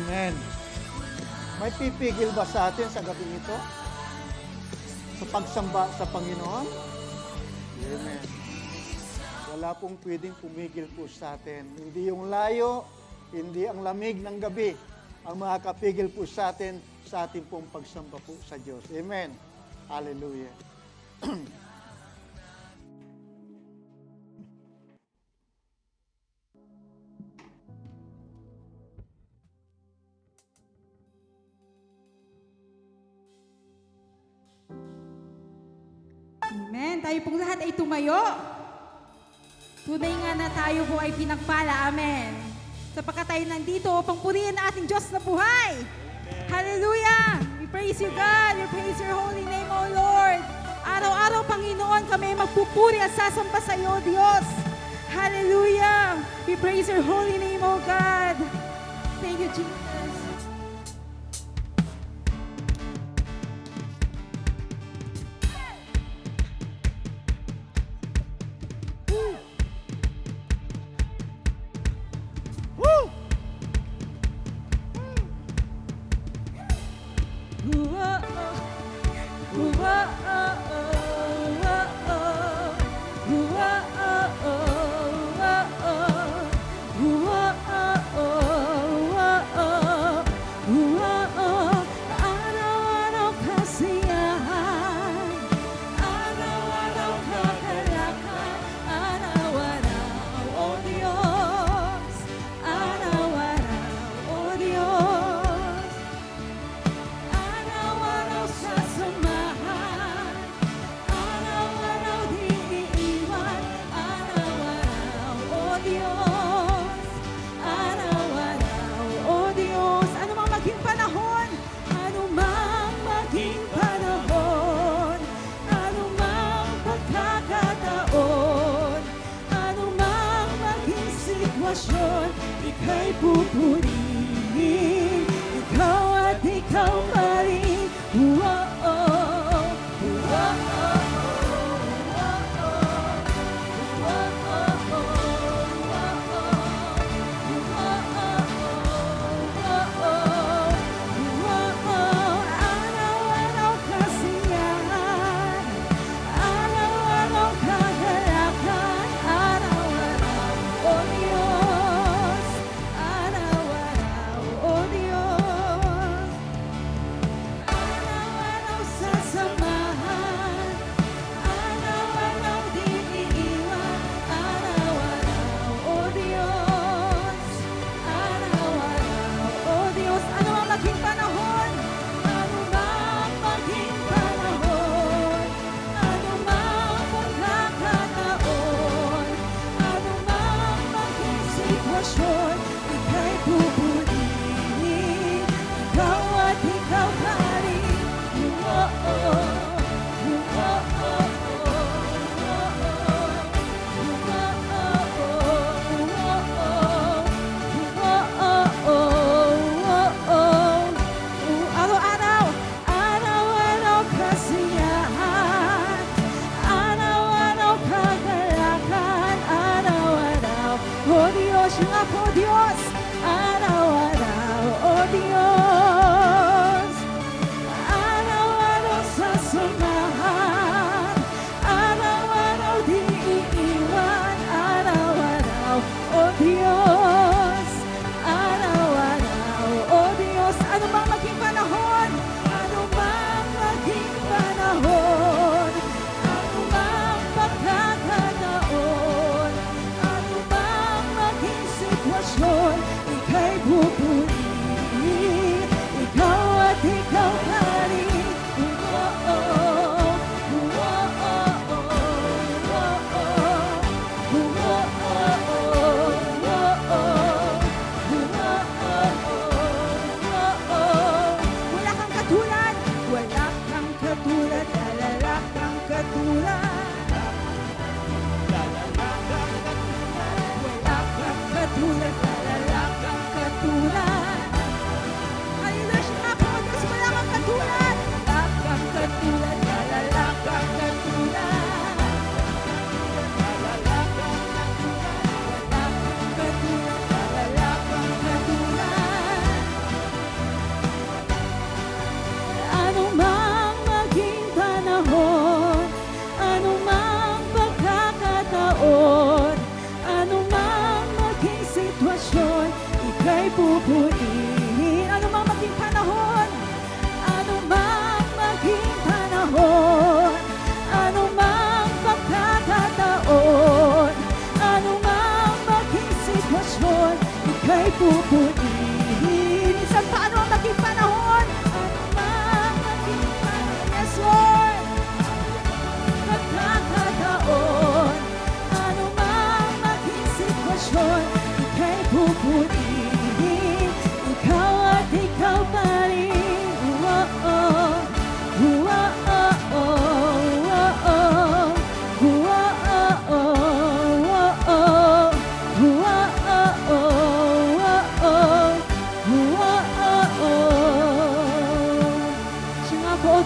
Amen. May pipigil ba sa atin sa gabi ito? Sa pagsamba sa Panginoon? Amen. Wala pong pwedeng pumigil po sa atin. Hindi yung layo, hindi ang lamig ng gabi ang makakapigil po sa atin sa ating pong pagsamba po sa Diyos. Amen. Hallelujah. Amen. Tayo pong lahat ay tumayo. Tunay nga na tayo po ay pinagpala. Amen. Sapagkat tayo nandito upang purihin ang ating Diyos na buhay. Amen. Hallelujah! We praise you, God. We praise your holy name, O Lord. Araw-araw, Panginoon, kami magpupuri at sasamba sa iyo, Diyos. Hallelujah! We praise your holy name, O God. Thank you, Jesus. Ika'y pupurihin, ikaw at ikaw pa rin. Araw-araw kasiyahan, araw-araw kagalakan, araw-araw, O Diyos, araw-araw.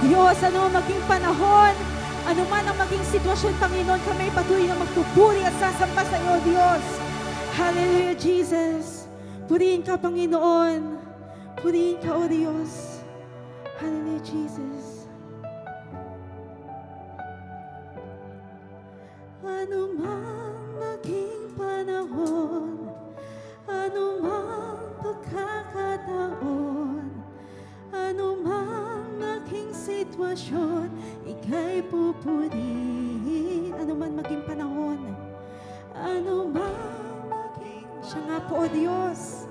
Diyos, ano maging panahon, ano man ang maging sitwasyon, Panginoon, kami patuloy na magpupuri at sasamba sa iyo, Diyos. Hallelujah, Jesus. Purihin ka, Panginoon. Purihin ka, O Diyos. Hallelujah, Jesus. Ano mang maging panahon, ano mang pagkakataon, ano mang maging sitwasyon, ika'y pupurihin. Ano man maging panahon, ano mang maging, siya nga po, O Diyos,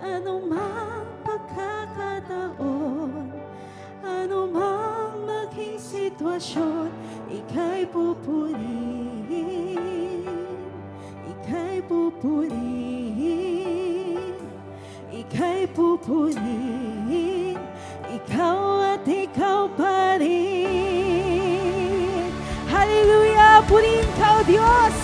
ano mang pagkakataon, ano mang maging sitwasyon, ika'y pupurihin, ika'y pupurihin, ika'y pupurihin, ikaw at ikaw pa rin. Hallelujah! Purihin ka, O Diyos!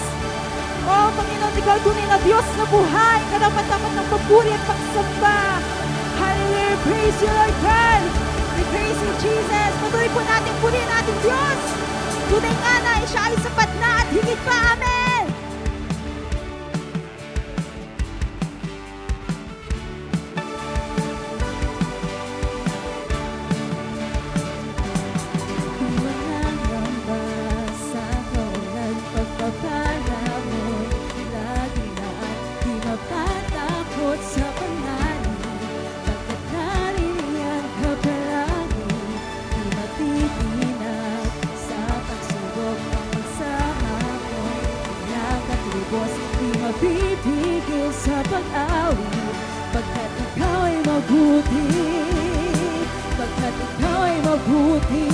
O Panginoon, ikaw tunay na Diyos na buhay, karapat-dapat ng papuri at pagsamba. Hallelujah! Praise you, Lord God! We praise you, Jesus! Patuloy po natin purihin ating Diyos! Tunay nga na, siya ay sapat na at higit pa. Amen! Mapipigil sa pag-awit, pagkat ikaw ay mabuti, pagkat ikaw ay mabuti.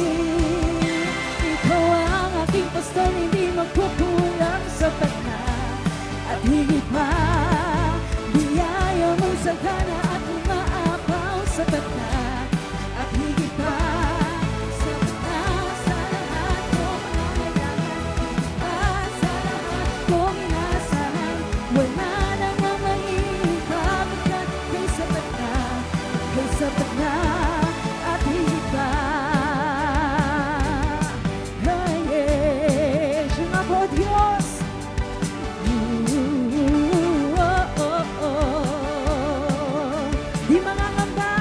Ikaw ang aking pastor, hindi magkukulang, sapat na at higit pa. Biyaya mong sagana at umaapaw, sapat na at higit pa. Sapat na sa lahat kong kailangan, higit pa sa lahat kong inasahan. Wala nang ang maiiba, pagkat ika'y sapat na, ika'y sapat na at higit pa. Yeah, siya nga po, Diyos. Di mangangamba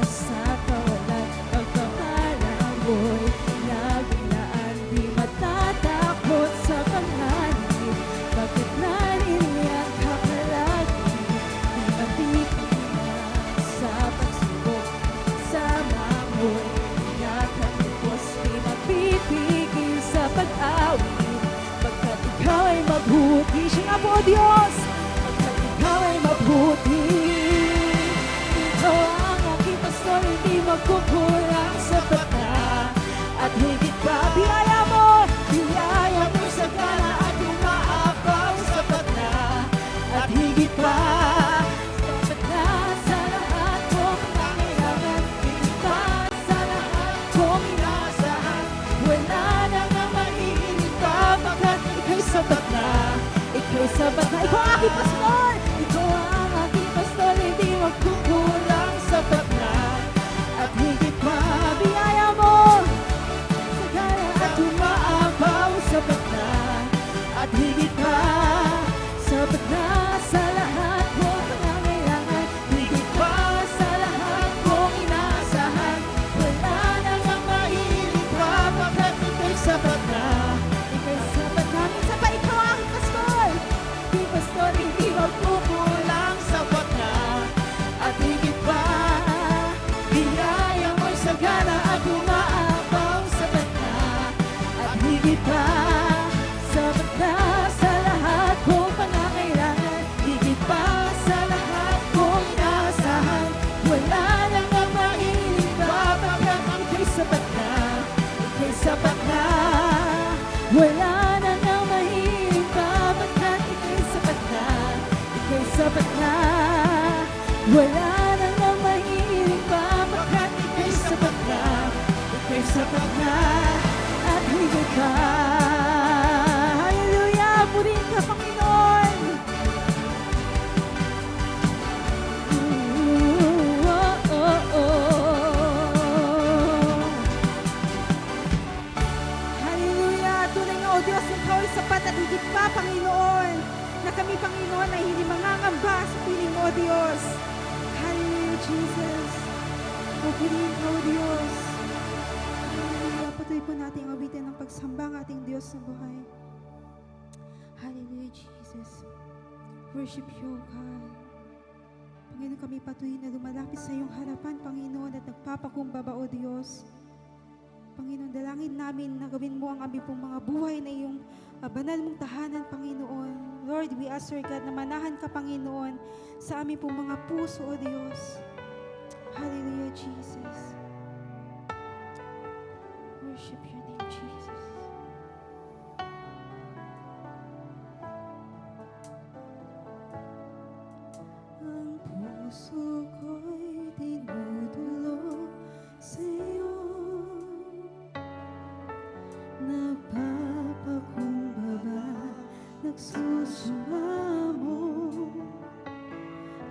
sa kawalan, pagpapala mo'y nagulaan. Di matatakot sa panganib, bakit naniniyak ka palagi. Di matitinag sa pagsubok, sama mo'y nakatipos. Di mapipigil sa pag-awit, pagkat ikaw ay mabuti. Siya nga po, Diyos, pagkat ikaw ay mabuti. Ikaw ang aking pastor, hindi magkukulang, sapat na at higit pa. Biyaya mo sagana at umaapaw, sapat na at higit pa. Sapat na sa lahat kong kailangan, higit pa sa lahat kong inaasahan. Wala nang ang maiinig pa, pagkat ika'y sapat na, ika'y sapat na. Ikaw ang aking pastor, ikaw ang aking pastor, hindi magkukulang, sapat na at higit pa. Biyaya mo sagana at umaapaw, sapat na at higit pa. Sapat na sa lahat kong pangangailangan, higit pa sa lahat kong inaasahan. Wala nang ang maiinig pa, pagkat ika'y sapat na, ika'y sapat na. Minsan pa ikaw ang aking pastor, aking pastor, hindi magkukulang, sapat na at higit pa. Biyaya mo'y sagana at umaapaw, sapat na at higit pa. Sapat na sa lahat kong pangangailangan, higit pa sa lahat kong inaasahan. Wala nang ang maiinig pa, pagkat ika'y sapat na, ika'y sapat na. Wala nang ang maiinig pa, pagkat ika'y sapat na, ika'y sapat na. Wala nang ang maiinig pa, pagkat ika'y sapat na, ika'y sapat na at higit pa. Hallelujah! Purihin ka, Panginoon! Oh, oh, Purihin ka, O Diyos. Hallelujah. Patuloy po nating awitin ng pagsamba ang ating Diyos na buhay. Hallelujah, Jesus. Worship you, God. Panginoon, kami patuloy na lumalapit sa iyong harapan, Panginoon, at nagpapakumbaba, O Diyos. Panginoon, dalangin namin na gawin mo ang aming pong mga buhay na iyong banal mong tahanan, Panginoon. Lord, we ask, Lord God, na manahan ka, Panginoon, sa aming pong mga puso, O Diyos. Hallelujah, Jesus. Worship your name, Jesus. Ang puso ko'y dinudulog sa'yo, nagpapakumbaba, nagsusumamo,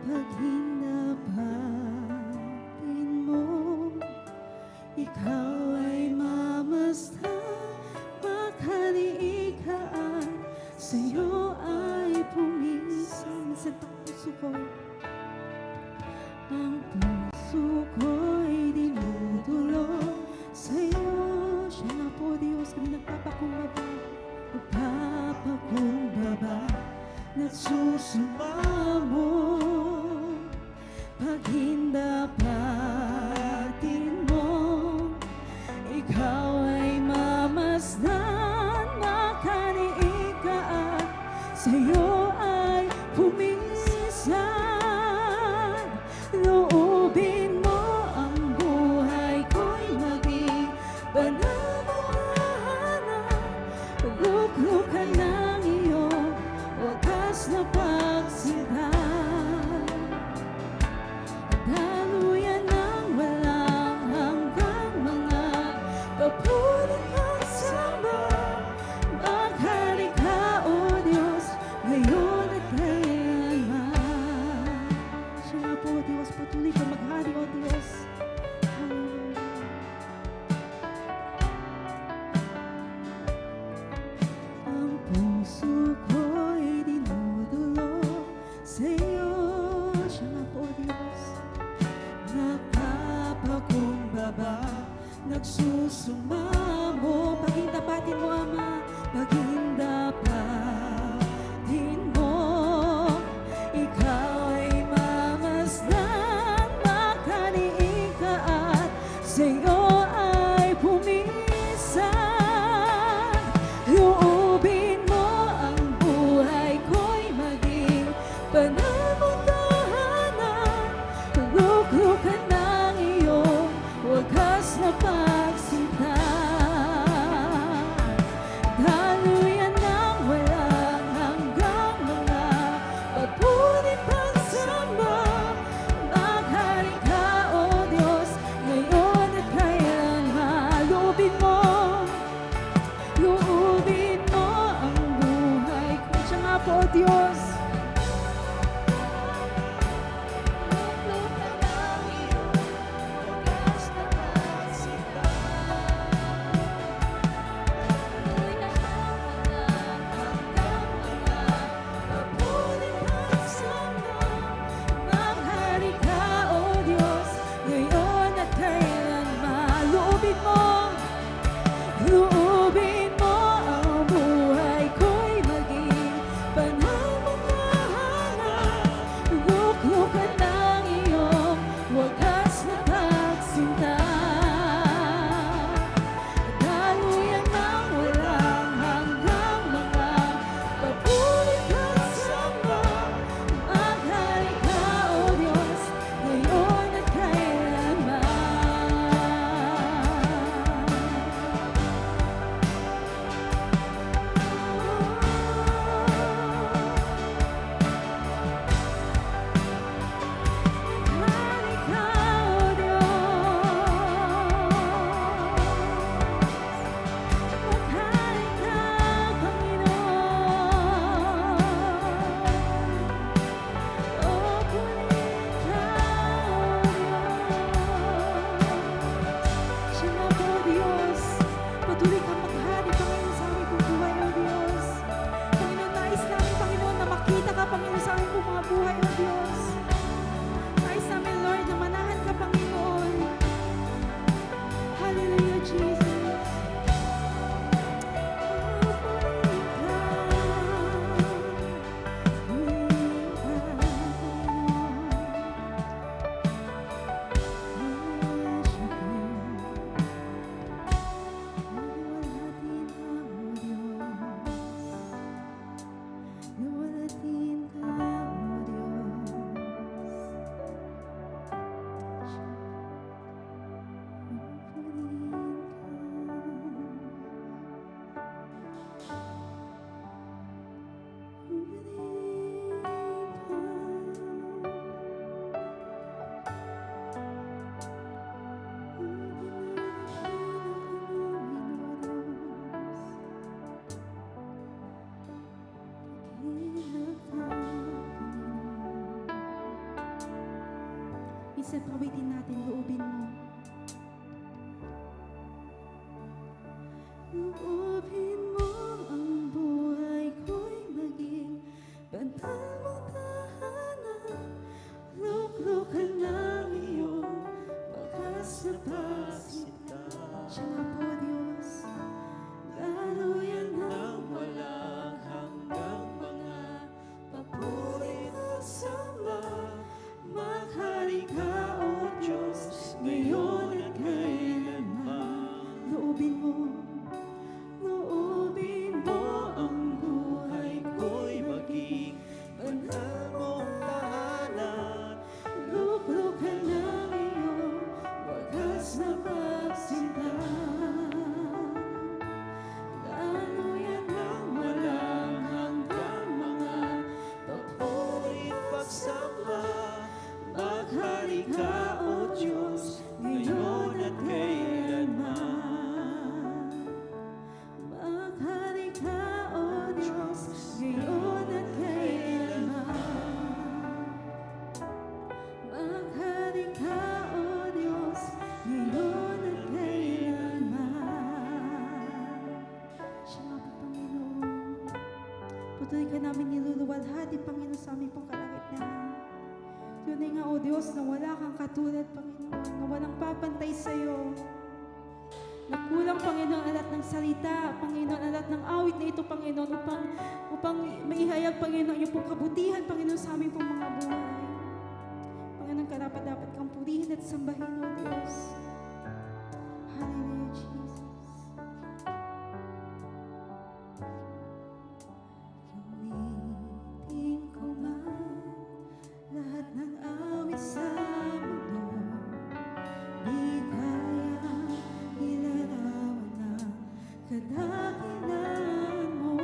pag hinapatin mo, ikaw ay mamasdan, makaliikaan, sa'yo ay pumisan. Minsan ang puso ko, ang puso ko'y dinudulog sa'yo. Siya nga po, Diyos, kami nagpapakumbaba, nagsusumamo, pag hindapatin mo, ikaw ay mamasdan, makaliikaan, sa'yo ay pumisan. Loobin mo ang buhay ko'y maging banal mo tahanan, luklukan ng iyong wakas na pagsitan. Daluyan ng walang hanggang mga kapulit kang samba, maghari ka, O Diyos, ngayon at kailanman. Siya nga po, O Diyos, patuloy ka maghari, O Diyos. Hallelujah. Ang puso ko'y dinudulog sa'yo. Siya nga po, O Diyos. Nagpapakumbaba, nagsusumamo, paghindapatin mo, Ama, paghindapatin mo, ikaw ay mamasdan, makaliikaan, sa'yo ay pumisan. Loobin mo ang buhay ko'y maging banal mong tahanan, luklukan ng iyong wakas na pagsinta. Daluyan ng wala worship, awitin natin, loobin mo. Loobin mo ang buhay ko'y maging banal mong tahanan. Luklukan ng iyong wagas na pagsita. Siya nga po, Diyos, daluyan ng walang hanggang mga papuri at samba. Maghari ka, O Diyos, ngayon at kailanman. loobin mo Ang buhay ko'y maging banal mong tahanan. luklukan ng iyong wagas na pagsinta. Daluyan ng Walang hanggang mga papuri at pagsamba. Maghari ka, O Diyos, ngayon at kailanman. maghari ka, O Diyos, ngayon at kailanman. Maghari ka, O Diyos, ngayon at kailanman. Siya nga po, Panginoon. Patuloy ka namin niluluwalhati, Panginoon, sa aming pong kalagitnaan. Tunay nga, O Diyos, na wala kang katulad, Panginoon, na walang papantay sa iyo. Nakulang, Panginoon, alat ng salita, Panginoon, alat ng awit na ito, Panginoon, upang maihayag, Panginoon, yung pong kabutihan, Panginoon, sa aming pong mga buhay. Panginoon, karapat dapat kang purihin at sambahin, O Diyos. Hallelujah, Jesus. Gamitin ko man lahat ng awit sa mundo, di kaya ilarawan ng kadakilaan mo.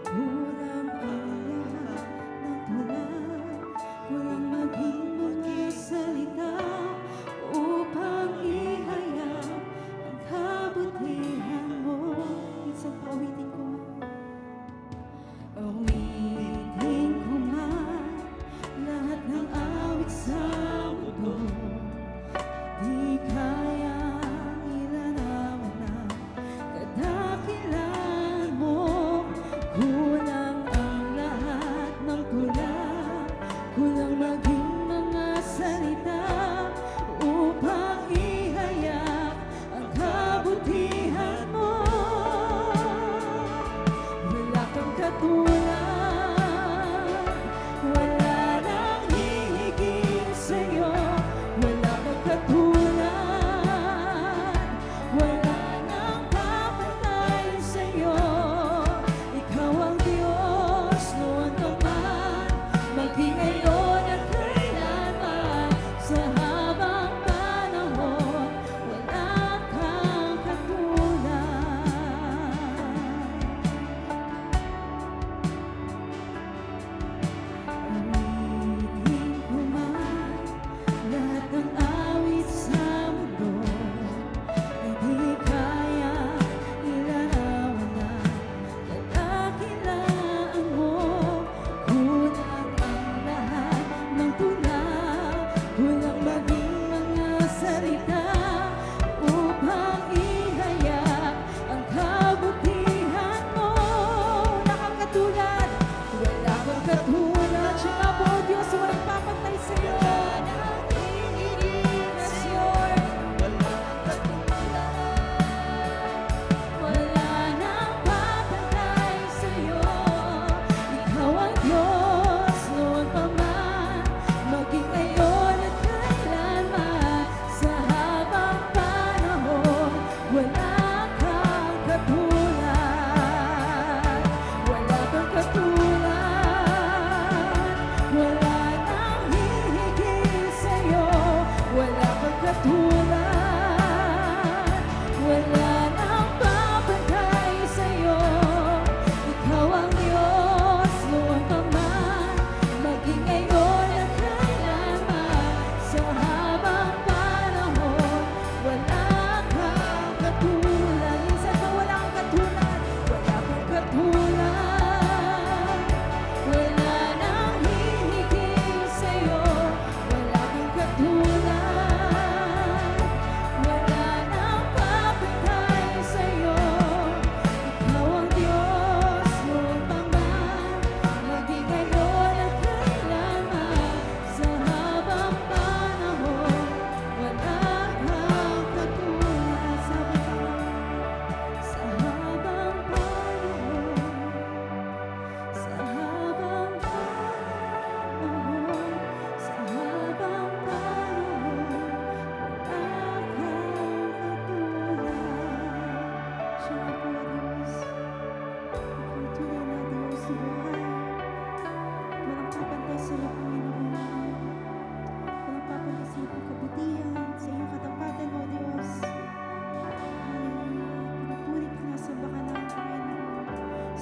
Kulang ang lahat ng tulad, kulang maging mga salita upang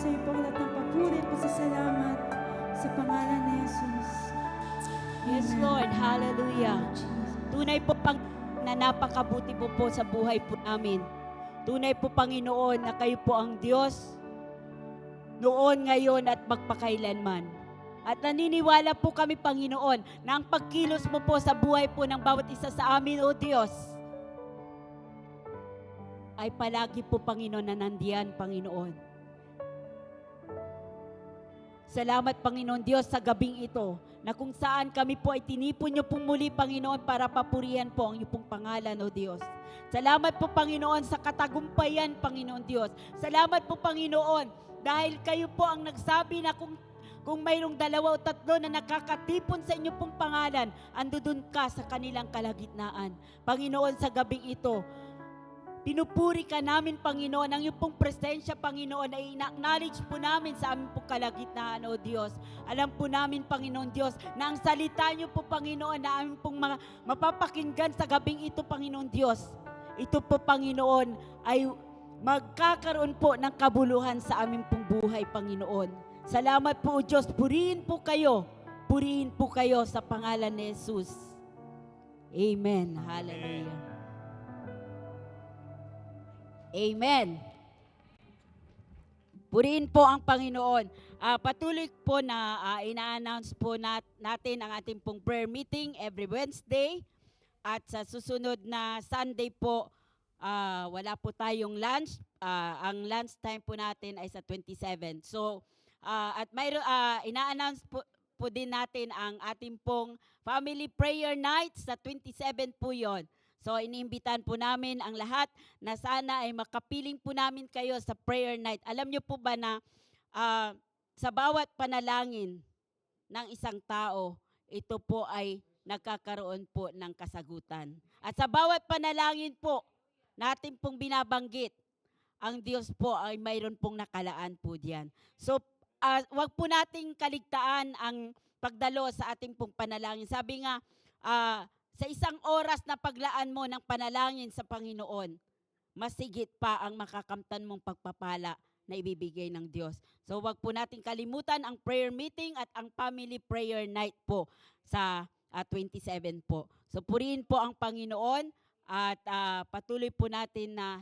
sa iyo po ang lahat ng papuri at pasasalamat sa pangalan ni Jesus. Yes, Amen. Lord. Hallelujah. Jesus. Tunay po na napakabuti po sa buhay po namin. Tunay po, Panginoon, na kayo po ang Diyos noon, ngayon, at magpakailanman. At naniniwala po kami, Panginoon, na ang pagkilos mo po sa buhay po ng bawat isa sa amin, O Diyos, ay palagi po, Panginoon, na nandiyan, Panginoon. Salamat, Panginoon Diyos, sa gabing ito, na kung saan kami po ay tinipon niyo pong muli, Panginoon, para papurihan po ang iyong pong pangalan, O Diyos. Salamat po, Panginoon, sa katagumpayan, Panginoon Diyos. Salamat po, Panginoon, dahil kayo po ang nagsabi na kung mayroong 2 o 3 na nakakatipon sa inyo pong pangalan, andudun ka sa kanilang kalagitnaan. Panginoon, sa gabing ito, pinupuri ka namin, Panginoon, ang iyong pong presensya, Panginoon, ay ina-acknowledge po namin sa aming pong kalagitnaan, O Diyos. Alam po namin, Panginoon Diyos, na ang salita niyo po, Panginoon, na aming pong mapapakinggan sa gabing ito, Panginoon Diyos. Ito po, Panginoon, ay magkakaroon po ng kabuluhan sa aming pong buhay, Panginoon. Salamat po, O Diyos. Purihin po kayo sa pangalan ni Jesus. Amen. Hallelujah. Amen. Purihin po ang Panginoon. Patuloy po na ina-announce po natin ang ating pong prayer meeting every Wednesday. At sa susunod na Sunday po, wala po tayong lunch. Ang lunch time po natin ay sa 27. So, at mayroon, ina-announce po din natin ang ating pong family prayer night sa 27 po yon. So, iniimbitan po namin ang lahat na sana ay makapiling po namin kayo sa prayer night. Alam niyo po ba na sa bawat panalangin ng isang tao, ito po ay nagkakaroon po ng kasagutan. At sa bawat panalangin po natin pong binabanggit, ang Diyos po ay mayroon pong nakalaan po diyan. So, wag po nating kaligtaan ang pagdalo sa ating pong panalangin. Sabi nga, sa isang oras na paglaan mo ng panalangin sa Panginoon, masigit pa ang makakamtan mong pagpapala na ibibigay ng Diyos. So wag po natin kalimutan ang prayer meeting at ang family prayer night po sa 27 po. So purihin po ang Panginoon at patuloy po natin na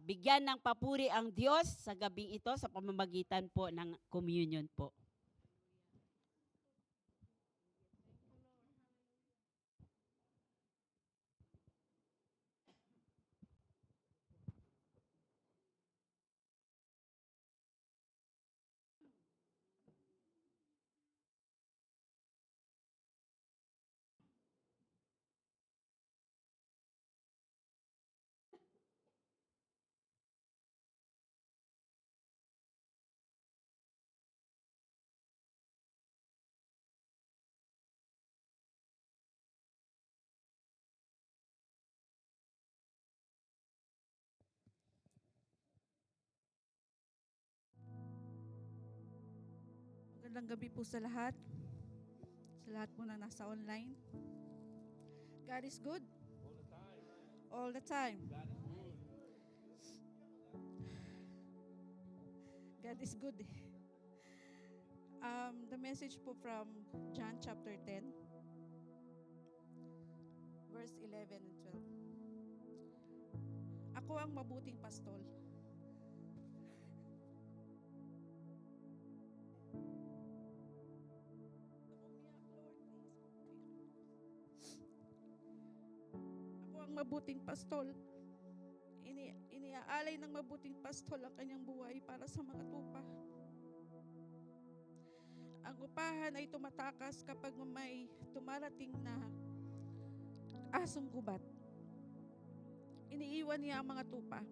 bigyan ng papuri ang Diyos sa gabing ito sa pamamagitan po ng communion po. Magandang gabi po sa lahat po na nasa online. God is good. All the time. God is good. The message po from John chapter 10, verse 11 and 12. Ako ang mabuting pastol. Mabuting pastol. Iniaalay ng mabuting pastol ang kanyang buhay para sa mga tupa. Ang upahan ay tumatakas kapag may tumarating na asong gubat. Iniiwan niya ang mga tupa.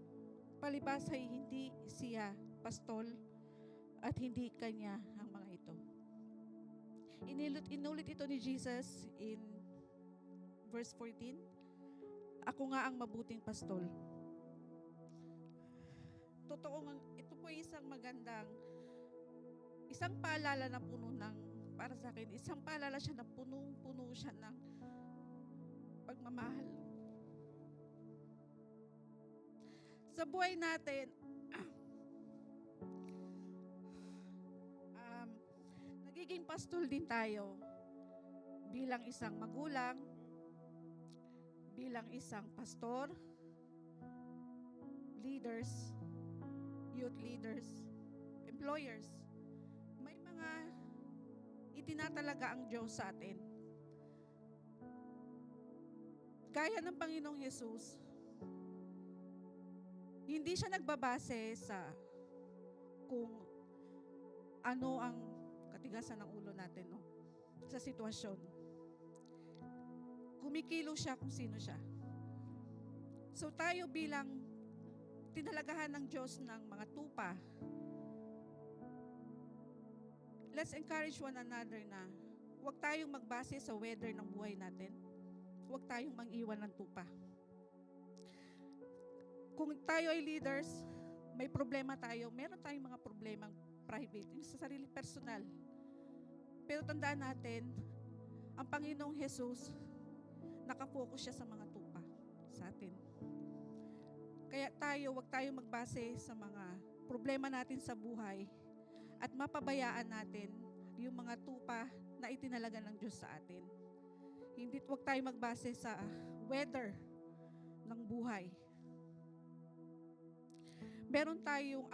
Palibas ay hindi siya pastol at hindi kanya ang mga ito. Inulit ito ni Jesus in verse 14. Ako nga ang mabuting pastol. Ito po isang magandang, isang paalala na puno ng, para sa akin, isang paalala siya na punong-puno siya ng pagmamahal. Sa buhay natin, magiging pastol din tayo bilang isang magulang, bilang isang pastor, leaders, youth leaders, employers. May mga itinatalaga ang Diyos sa atin. Gaya ng Panginoong Jesus, hindi siya nagbabase sa kung ano ang katigasan ng ulo natin, no? Sa sitwasyon. Kumikilo siya kung sino siya. So tayo bilang tinalagahan ng Diyos ng mga tupa, let's encourage one another na huwag tayong magbase sa weather ng buhay natin. Huwag tayong mang-iwan ng tupa. Kung tayo ay leaders, may problema tayo, meron tayong mga problemang private, yung sa sarili personal. Pero tandaan natin, ang Panginoong Jesus, nakafocus siya sa mga tupa sa atin. Kaya tayo, huwag tayong magbase sa mga problema natin sa buhay at mapabayaan natin yung mga tupa na itinalaga ng Diyos sa atin. Hindi, huwag tayong magbase sa weather ng buhay. Meron tayong,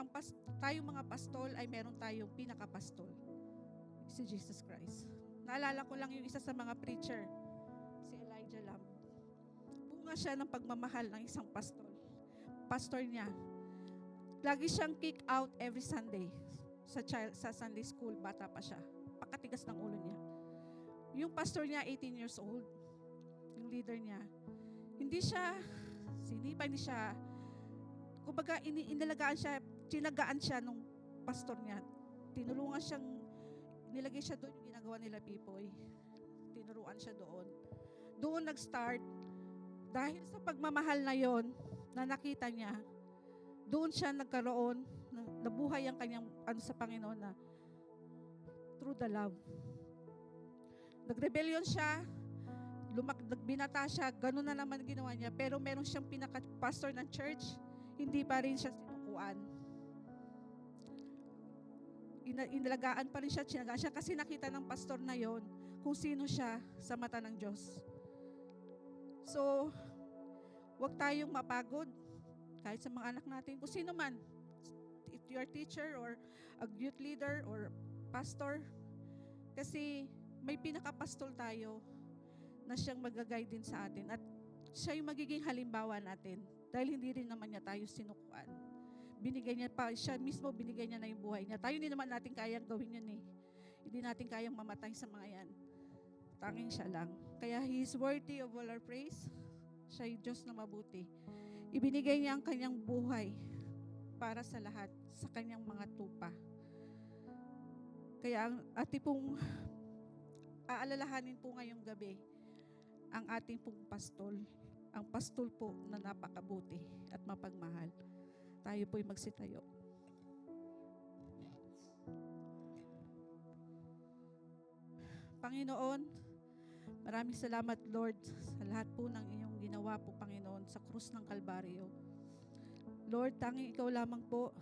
tayong mga pastol ay meron tayong pinakapastol, si Jesus Christ. Naalala ko lang yung isa sa mga preacher, si Elijah Lam. Bunga siya ng pagmamahal ng isang pastor. Pastor niya, lagi siyang kick out every Sunday sa Sunday school, bata pa siya. Pakatigas ng ulo niya. Yung pastor niya, 18 years old, yung leader niya, hindi siya, hindi siya, kumbaga, inalagaan siya, tinagaan siya nung pastor niya. Tinulungan siyang, nilagay siya doon yung ginagawa nila Pipoy. Tinuruan siya doon. Doon nag-start, dahil sa pagmamahal na yon na nakita niya, doon siya nagkaroon, nabuhay ang kanyang, sa Panginoon na, through the love. Nag-rebellion siya, binata siya, ganun na naman ginawa niya, pero meron siyang pinaka-pastor ng church, hindi pa rin siya sinukuan. Inalagaan pa rin siya, tsinagaan siya kasi nakita ng pastor na yon kung sino siya sa mata ng Diyos. So, huwag tayong mapagod kahit sa mga anak natin. Kung sino man, if you are teacher or a youth leader or pastor, kasi may pinakapastol tayo na siyang mag-guide din sa atin at siya yung magiging halimbawa natin. Dahil hindi rin naman niya tayo sinukuan. Binigay niya pa, siya mismo binigay niya na yung buhay niya. Tayo hindi naman natin kayang gawin yun eh. Hindi natin kayang mamatay sa mga yan. Tanging siya lang. Kaya He is worthy of all our praise. Siya yung Diyos na mabuti. Ibinigay niya ang kanyang buhay para sa lahat, sa kanyang mga tupa. Kaya ang ating pong aalalahanin po ngayong gabi, ang ating pong pastol, ang pastol po na napakabuti at mapagmahal. Tayo po'y magsitayo. Panginoon, maraming salamat Lord sa lahat po ng iyong ginawa po Panginoon sa krus ng Kalbaryo. Lord, tanging ikaw lamang po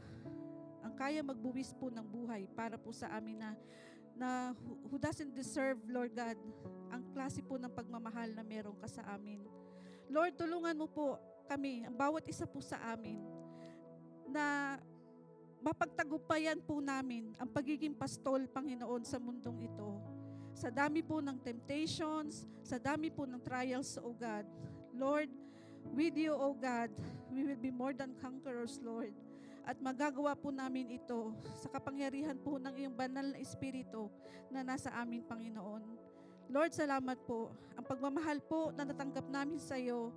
ang kaya magbuwis po ng buhay para po sa amin na who doesn't deserve, Lord God, ang klase po ng pagmamahal na meron ka sa amin. Lord, tulungan mo po kami, ang bawat isa po sa amin, na mapagtagumpayan po namin ang pagiging pastol, Panginoon, sa mundong ito. Sa dami po ng temptations, sa dami po ng trials, O God. Lord, with you, O God, we will be more than conquerors, Lord. At magagawa po namin ito sa kapangyarihan po ng iyong banal na Espiritu na nasa amin, Panginoon. Lord, salamat po. Ang pagmamahal po na natanggap namin sa iyo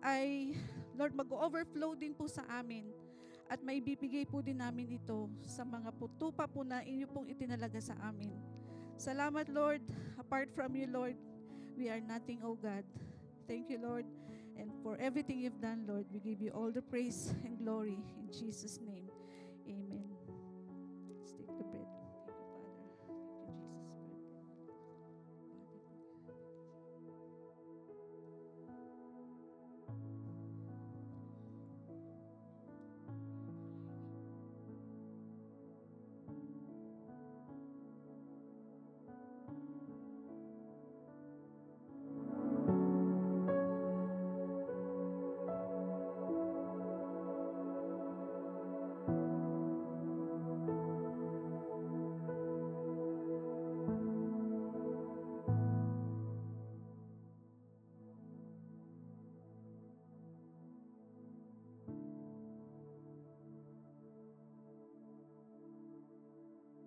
ay, Lord, mag-overflow din po sa amin at may bibigay po din namin ito sa mga tupa po na inyo pong itinalaga sa amin. Salamat, Lord. Apart from you, Lord, we are nothing, O God. Thank you, Lord. And for everything you've done, Lord, we give you all the praise and glory in Jesus' name. Amen. Let's take the bread. Thank you, Jesus.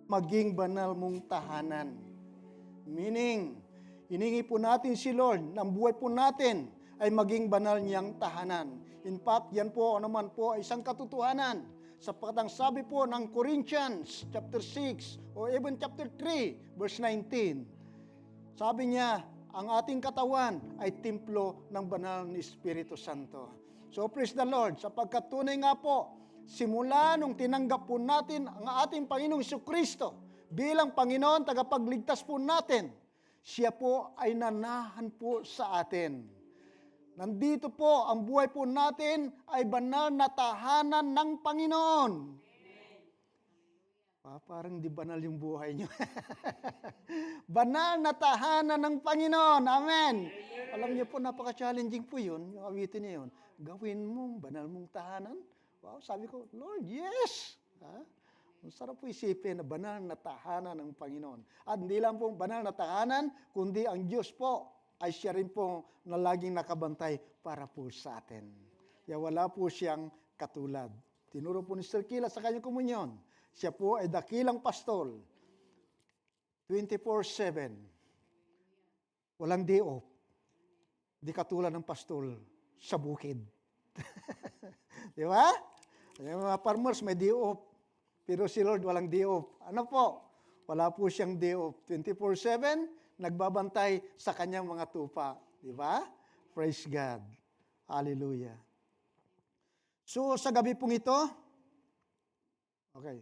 maging banal mong tahanan. Meaning, hiningi po natin si Lord na ang buhay po natin ay maging banal niyang tahanan. In fact, yan po naman po ay isang katotohanan. Sapagkat ang sabi po ng Corinthians chapter 6 or even chapter 3 verse 19, sabi niya, ang ating katawan ay templo ng banal ni Espiritu Santo. So praise the Lord, sapagkat tunay nga po, simula nung tinanggap po natin ang ating Panginoong Jesucristo bilang Panginoon, tagapagligtas po natin, siya po ay nanahan po sa atin. Nandito po, ang buhay po natin ay banal na tahanan ng Panginoon. Parang di banal yung buhay nyo. Banal na tahanan ng Panginoon. Amen. Alam niyo po, napaka-challenging po yun, yung awitin niya yun. Gawin mo, banal mong tahanan. Wow, sabi ko, Lord, yes! Ang sarap po isipin na banal na tahanan ng Panginoon. At hindi lang po banal na tahanan, kundi ang Diyos po ay siya rin po na laging nakabantay para po sa atin. Kaya wala po siyang katulad. Tinuro po ni Sir Kila sa kanyang komunyon. Siya po ay dakilang pastol. 24/7. Walang day off. Di katulad ng pastol sa bukid. Di ba? Yung mga farmers may day off. Pero si Lord walang day off. Ano po? Wala po siyang day off. 24/7, nagbabantay sa kanyang mga tupa. Di ba? Praise God. Hallelujah. So, sa gabi pong ito, okay.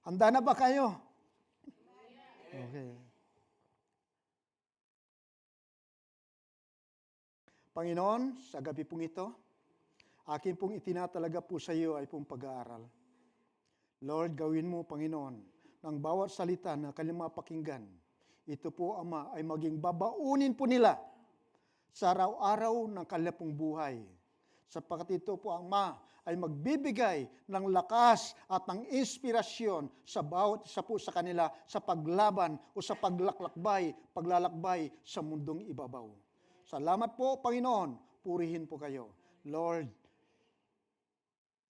Handa na ba kayo? Okay. Panginoon, sa gabi pong ito, akin pong itinatalaga po sa iyo ay pong pag-aaral. Lord, gawin mo, Panginoon, ng bawat salita na kanilang mapakinggan. Ito po, Ama, ay maging babaunin po nila sa araw-araw ng kanilang pong buhay. Sapagkat ito po, Ama, ay magbibigay ng lakas at ng inspirasyon sa bawat isa po sa kanila sa paglaban o sa paglalakbay sa mundong ibabaw. Salamat po, Panginoon. Purihin po kayo. Lord,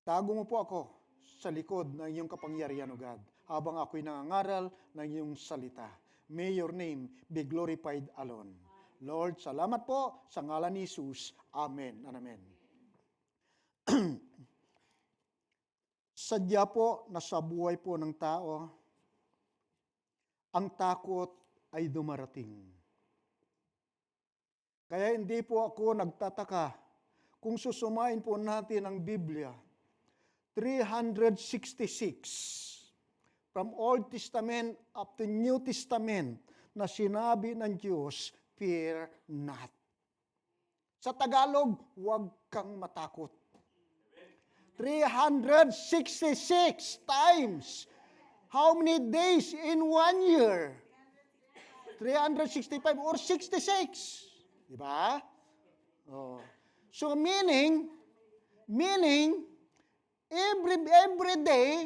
tago mo po ako sa likod ng iyong kapangyarihan, O God, habang ako'y nangangaral ng iyong salita. May your name be glorified alone. Lord, salamat po sa ngalan ni Jesus. Amen and amen. Sadya po na sa buhay po ng tao, ang takot ay dumarating. Kaya hindi po ako nagtataka kung susumain po natin ang Biblia, 366 from Old Testament up to New Testament na sinabi ng Diyos, fear not. Sa Tagalog, huwag kang matakot. 366 times. How many days in 1 year? 365 or 66. Diba? Oh. So meaning, every day,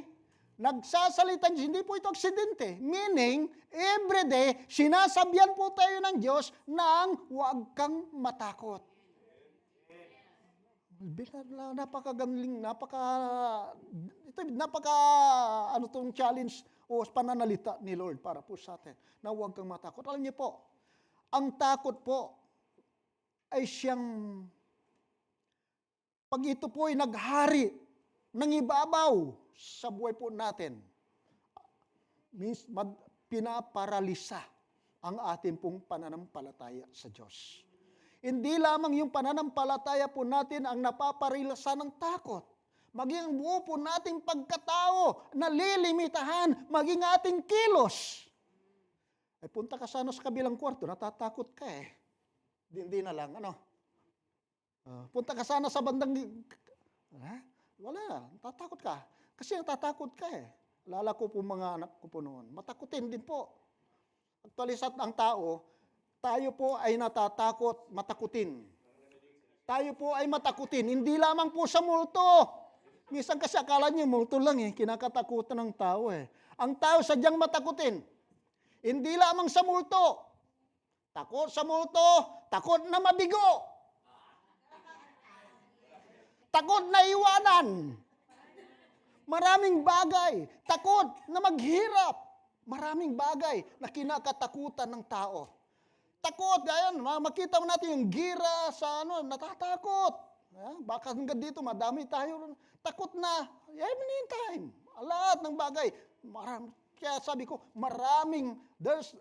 nagsasalita, hindi po ito aksidente. Meaning, every day, sinasabihan po tayo ng Diyos ng huwag kang matakot. Napakagaling, ano tong challenge o pananalita ni Lord para po sa atin, na huwag kang matakot. Alam niyo po, ang takot po ay siyang, pag ito po ay naghari ng ibabaw sa buhay po natin, means pinaparalisa ang ating pong pananampalataya sa Diyos. Hindi lamang yung pananampalataya po natin ang napaparilasa ng takot. Maging ang buo po nating pagkatao, nalilimitahan, maging ating kilos. Ay punta ka sana sa kabilang kwarto, natatakot ka eh. Hindi na lang, ano? Punta ka sana sa bandang, wala, natatakot ka. Kasi natatakot ka eh. Lala ko po mga anak ko po noon, matakutin din po. Actually, ang tao, tayo po ay natatakot, matakutin. Tayo po ay matakutin, hindi lamang po sa multo. Minsan kasi akala niyo multo lang eh, kinakatakutan ng tao eh. Ang tao sadyang matakutin. Hindi lamang sa multo. Takot sa multo, takot na mabigo. Takot na iwanan. Maraming bagay. Takot na maghirap. Maraming bagay na kinakatakutan ng tao. Takot, ayan, makita mo natin yung gira sa natatakot. Baka hanggang dito, madami tayo. Takot na, anytime. Lahat ng bagay. Kaya sabi ko, there's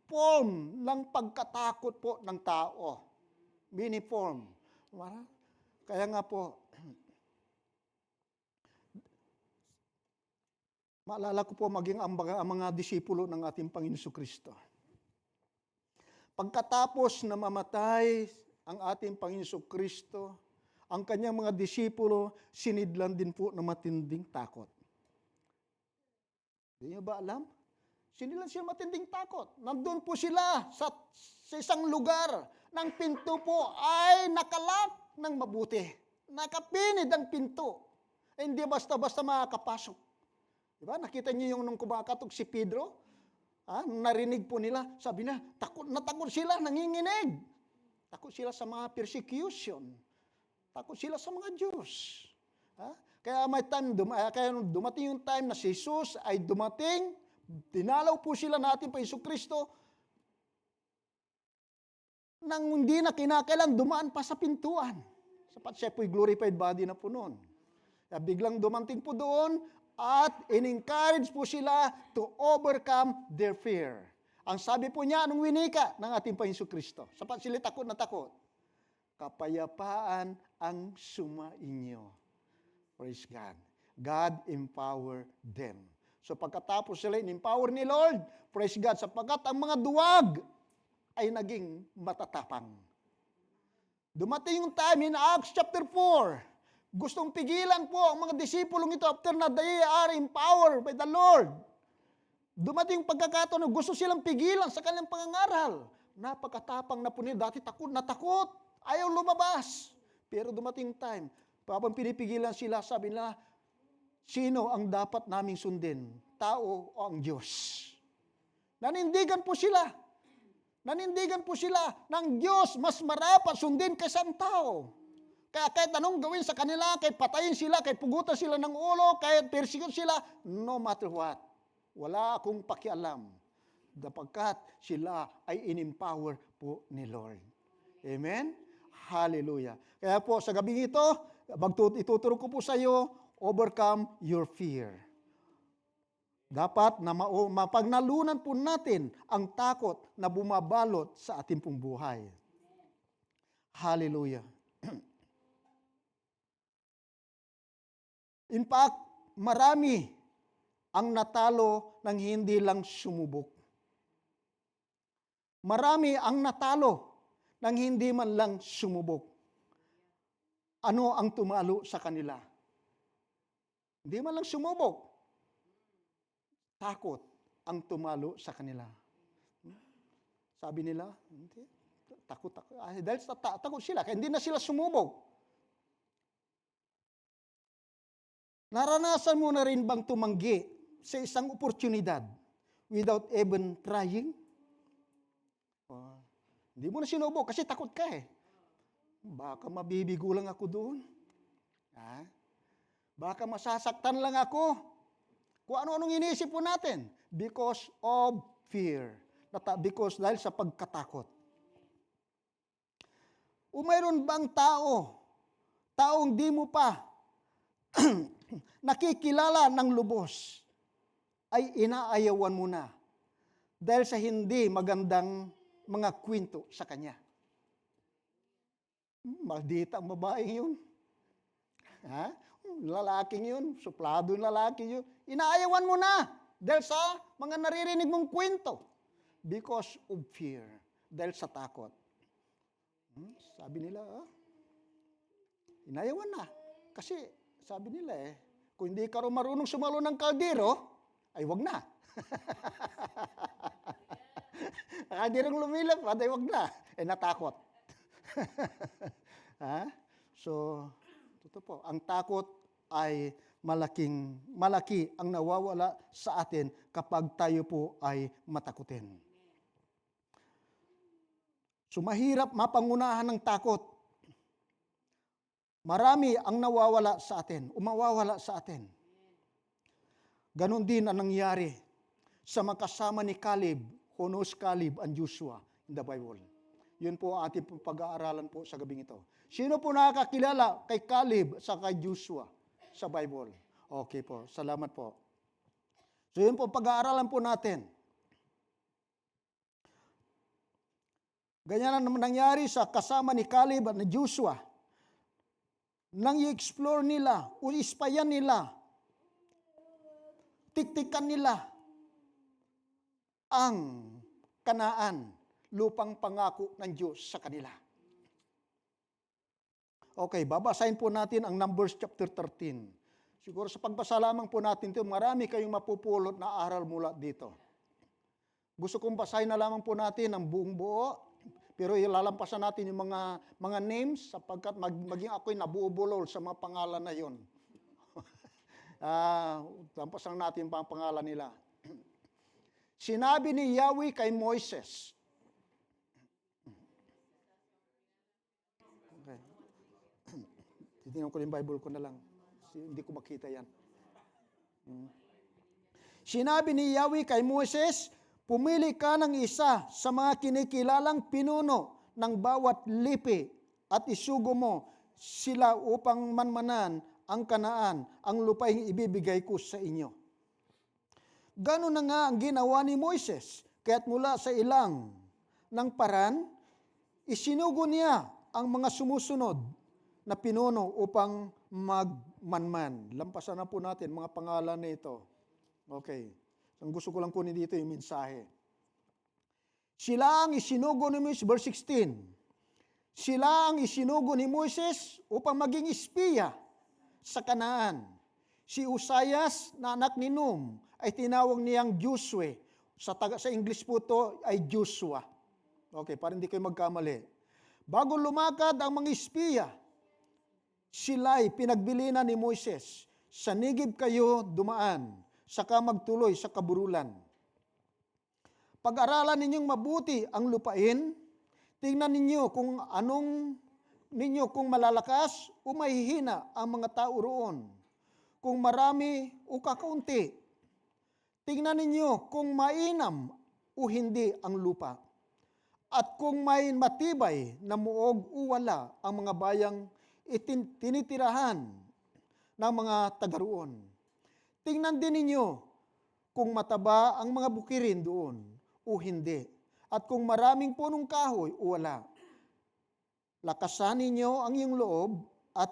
form ng pagkatakot po ng tao. Mini form. Kaya nga po, maalala ko po maging ang mga disipulo ng ating Panginoon Kristo. Pagkatapos na mamatay ang ating Panginoon Kristo, ang kanyang mga disipulo, sinidlan din po ng matinding takot. Hindi niyo ba alam? Sinidlan sila matinding takot. Nandun po sila sa isang lugar ng pinto po ay nakalak ng mabuti. Nakapinid ang pinto. Hindi basta-basta makakapasok. Diba? Nakita niyo yung nung kumakatok si Pedro? Narinig po nila, sabi na, takot sila, nanginginig. Takot sila sa mga persecution. Takot sila sa mga Diyos. Kaya may time, kaya dumating yung time na si Jesus ay dumating, dinalaw po sila natin pa Isu Kristo, nang hindi na kinakailan, dumaan pa sa pintuan. Sapat siya po'y glorified body na po noon. Kaya biglang dumating po doon, at in-encourage po sila to overcome their fear. Ang sabi po niya, anong winika ng ating Panginoon Kristo? Sapat sila takot na takot. Kapayapaan ang sumainyo. Praise God. God empower them. So pagkatapos sila in-empower ni Lord, praise God, sapagkat ang mga duwag ay naging matatapang. Dumating yung time in Acts chapter 4, gustong pigilan po ang mga disipulong ito after na they are empowered by the Lord. Dumating pagkakataon na gusto silang pigilan sa kanilang pangangaral. Napakatapang na po nila. Dati takot na takot. Ayaw lumabas. Pero dumating time, habang pinipigilan sila, sabi nila, sino ang dapat naming sundin? Tao o ang Diyos? Nanindigan po sila. Nanindigan po sila ng Diyos mas marapat sundin kaysa ang tao. Kaya kahit anong gawin sa kanila, kahit patayin sila, kahit pugutan sila ng ulo, kahit persecute sila, no matter what, wala akong pakialam. Dapagkat sila ay in-empower po ni Lord. Amen? Hallelujah. Kaya po sa gabing ito, ituturo ko po sa iyo, overcome your fear. Dapat na mapagnalunan po natin ang takot na bumabalot sa ating pong buhay. Hallelujah. In fact, marami ang natalo ng hindi lang sumubok. Marami ang natalo ng hindi man lang sumubok. Ano ang tumalo sa kanila? Hindi man lang sumubok. Takot ang tumalo sa kanila. Sabi nila, hindi, takot. Dahil takot sila, kaya hindi na sila sumubok. Naranasan mo na rin bang tumanggi sa isang oportunidad without even trying? Hindi mo na sinubok kasi takot ka eh. Baka mabibigo lang ako doon. Baka masasaktan lang ako. Kung ano-anong iniisip po natin. Because of fear. Because dahil sa pagkatakot. O mayroon bang taong di mo pa nakikilala ng lubos, ay inaayawan mo na dahil sa hindi magandang mga kwento sa kanya. Maldita ang babaeng yun. Lalaking yun, suplado yung lalaki yun. Inaayawan mo na dahil sa mga naririnig mong kwento. Because of fear. Dahil sa takot. Sabi nila, inayawan na. Kasi sabi nila kung hindi ka marunong sumalo ng kaldero, ay wag na. Kalderong lumilapad, ay wag na. Natakot. So, ito po, ang takot ay malaki ang nawawala sa atin kapag tayo po ay matakutin. So, mahirap mapangunahan ng takot. Marami ang nawawala sa atin, umawawala sa atin. Ganon din ang nangyari sa makasama ni Caleb, who knows Caleb and Joshua in the Bible. Yun po ang ating pag-aaralan po sa gabing ito. Sino po nakakakilala kay Caleb sa kay Joshua sa Bible? Okay po, salamat po. So yun po, pag-aaralan po natin. Ganyan ang nangyari sa kasama ni Caleb at ni Joshua. Nang i-explore nila, o ispayan nila, tiktikan nila ang Kanaan, lupang pangako ng Diyos sa kanila. Okay, babasahin po natin ang Numbers chapter 13. Siguro sa pagbasa lamang po natin ito, marami kayong mapupulot na aral mula dito. Gusto kong basahin na lamang po natin ang buong buo, pero ilalampasan natin yung mga names sapagkat maging ako'y nabuubulol sa mga pangalan na yon. Lampasan natin pa ang pangalan nila. Sinabi ni Yahweh kay Moises. Okay. Titingnan ko yung Bible ko na lang. Hindi ko makita yan. Sinabi ni Yahweh kay Moises, pumili ka ng isa sa mga kinikilalang pinuno ng bawat lipi at isugo mo sila upang manmanan ang Kanaan, ang lupaing ibibigay ko sa inyo. Gano'n na nga ang ginawa ni Moises, kaya't mula sa ilang ng Paran, isinugo niya ang mga sumusunod na pinuno upang magmanman. Lampasan na po natin mga pangalan na ito. Okay. Ang gusto ko lang kunin dito yung mensahe. Sila ang isinugo ni Moises, verse 16. Sila ang isinugo ni Moises upang maging espiya sa Kanaan. Si Usayas na anak ni Num ay tinawag niyang Josue. Sa English po to ay Joshua. Okay, para hindi kayo magkamali. Bago lumakad ang mga espiya, sila'y pinagbilinan ni Moises. Sa Nigib kayo dumaan, saka magtuloy sa kaburulan. Pag-aralan ninyong mabuti ang lupain, tingnan ninyo kung malalakas o mahihina ang mga tao roon. Kung marami o kakaunti. Tingnan ninyo kung mainam o hindi ang lupa. At kung may matibay na muog o wala ang mga bayang tinitirahan ng mga taga-roon. Tingnan din ninyo kung mataba ang mga bukirin doon o hindi. At kung maraming punong kahoy o wala. Lakasan ninyo ang iyong loob at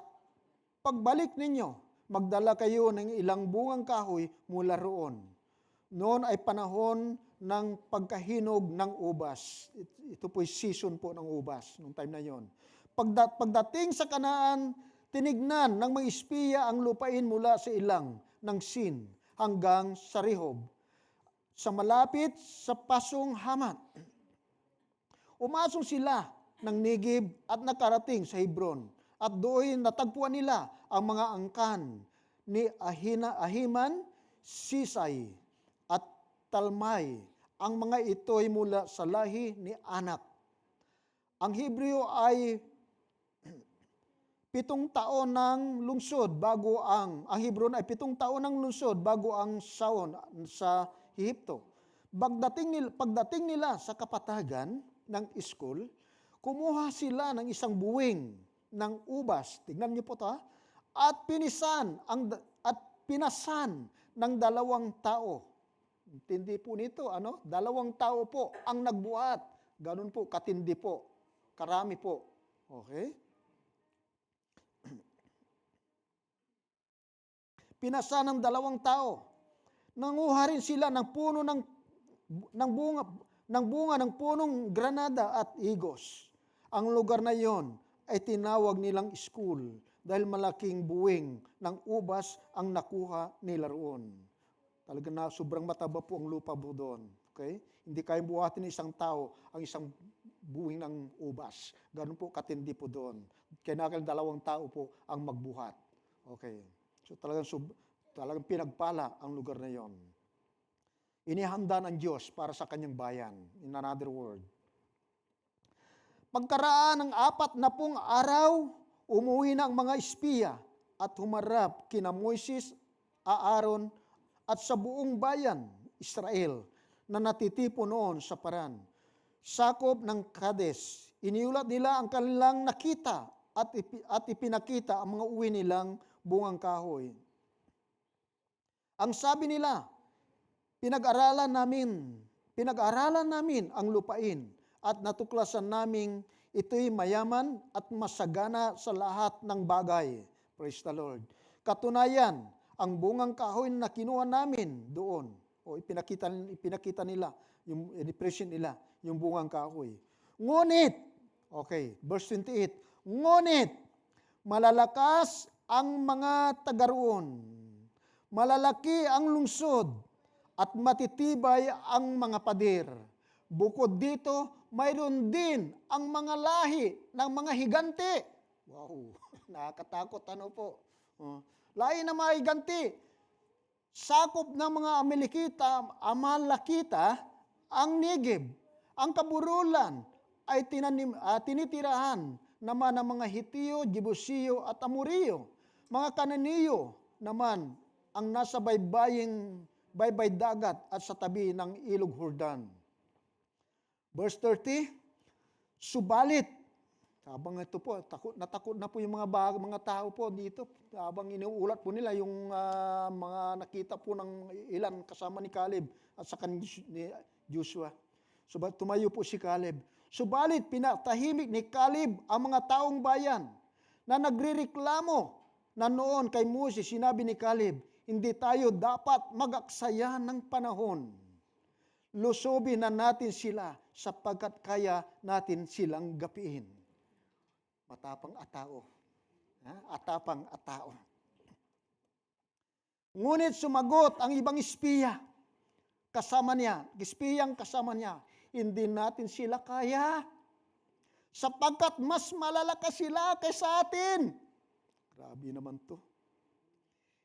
pagbalik ninyo, magdala kayo ng ilang bungang kahoy mula roon. Noon ay panahon ng pagkahinog ng ubas. Ito po'y season po ng ubas, nung time na yon. Pagdating sa Kanaan, tinignan ng mga espiya ang lupain mula sa ilang ng Sin hanggang sa Rehob, sa malapit sa Pasong Hamat. Umasong sila ng Negib at nakarating sa Hebron, at doon natagpuan nila ang mga angkan ni Ahiman, Sisay, at Talmay. Ang mga ito'y mula sa lahi ni Anak. Ang Hebreo ay 7 taon ng lungsod bago ang Hebron ay 7 taon ng lungsod bago ang Saon sa Ehipto. Pagdating nila sa kapatagan ng Iskol, kumuha sila ng isang buwing ng ubas. Tignan niyo po 'to, at pinasan ng 2 tao. Intindi po nito, 2 tao po ang nagbuhat. Ganun po, katindi po, karami po. Okay? Pinasan ng 2 tao. Nanguha rin sila ng puno ng bunga ng punong granada at igos. Ang lugar na yon ay tinawag nilang Iskol dahil malaking buwing ng ubas ang nakuha nila roon. Talaga na sobrang mataba po ang lupa po doon. Okay? Hindi kayang buhatin ng isang tao ang isang buwing ng ubas. Ganun po katindi po doon. Kailangan 2 tao po ang magbuhat. Okay. So talagang pinagpala ang lugar na yon. Inihanda ng Diyos para sa kanyang bayan. In another word. Pagkaraan ng 40 araw, umuwi na ang mga espiya at humarap kina Moises, Aaron, at sa buong bayan. Israel na natitipo noon sa Paran. Sakop ng Kades, iniulat nila ang kanilang nakita at ipinakita ang mga uwi nilang bungang kahoy. Ang sabi nila, pinag-aralan namin ang lupain at natuklasan naming ito'y mayaman at masagana sa lahat ng bagay. Praise the Lord. Katunayan, ang bungang kahoy na kinuha namin doon, o ipinakita nila, i-present nila, yung bungang kahoy. Ngunit, okay, verse 28, ngunit, malalakas ang mga taga-roon, malalaki ang lungsod, at matitibay ang mga pader. Bukod dito, mayroon din ang mga lahi ng mga higante. Wow, nakakatakot ano po. Lahi ng mga higante. Sakop ng mga Amalekita ang Negev. Ang kaburulan ay tinitirahan naman ng mga Hitiyo, Jebusiyo at Amoriyo. Mga Kananiyo naman ang nasa baybay dagat at sa tabi ng ilog Jordan. Verse 30, subalit, habang ito po, takot na po yung mga tao po dito, habang inuulat po nila yung mga nakita po ng ilan kasama ni Caleb at saka ni Joshua. Tumayo po si Caleb. Subalit, pinatahimik ni Caleb ang mga taong bayan na nagrereklamo na noon kay Moses, sinabi ni Caleb, hindi tayo dapat mag-aksaya ng panahon. Lusobin na natin sila sapagkat kaya natin silang gapiin. Matapang at tao. Atapang at tao. Ngunit sumagot ang ibang espiya kasama niya, espiyang kasama niya, hindi natin sila kaya sapagkat mas malalakas sila kaysa atin. Grabe naman to.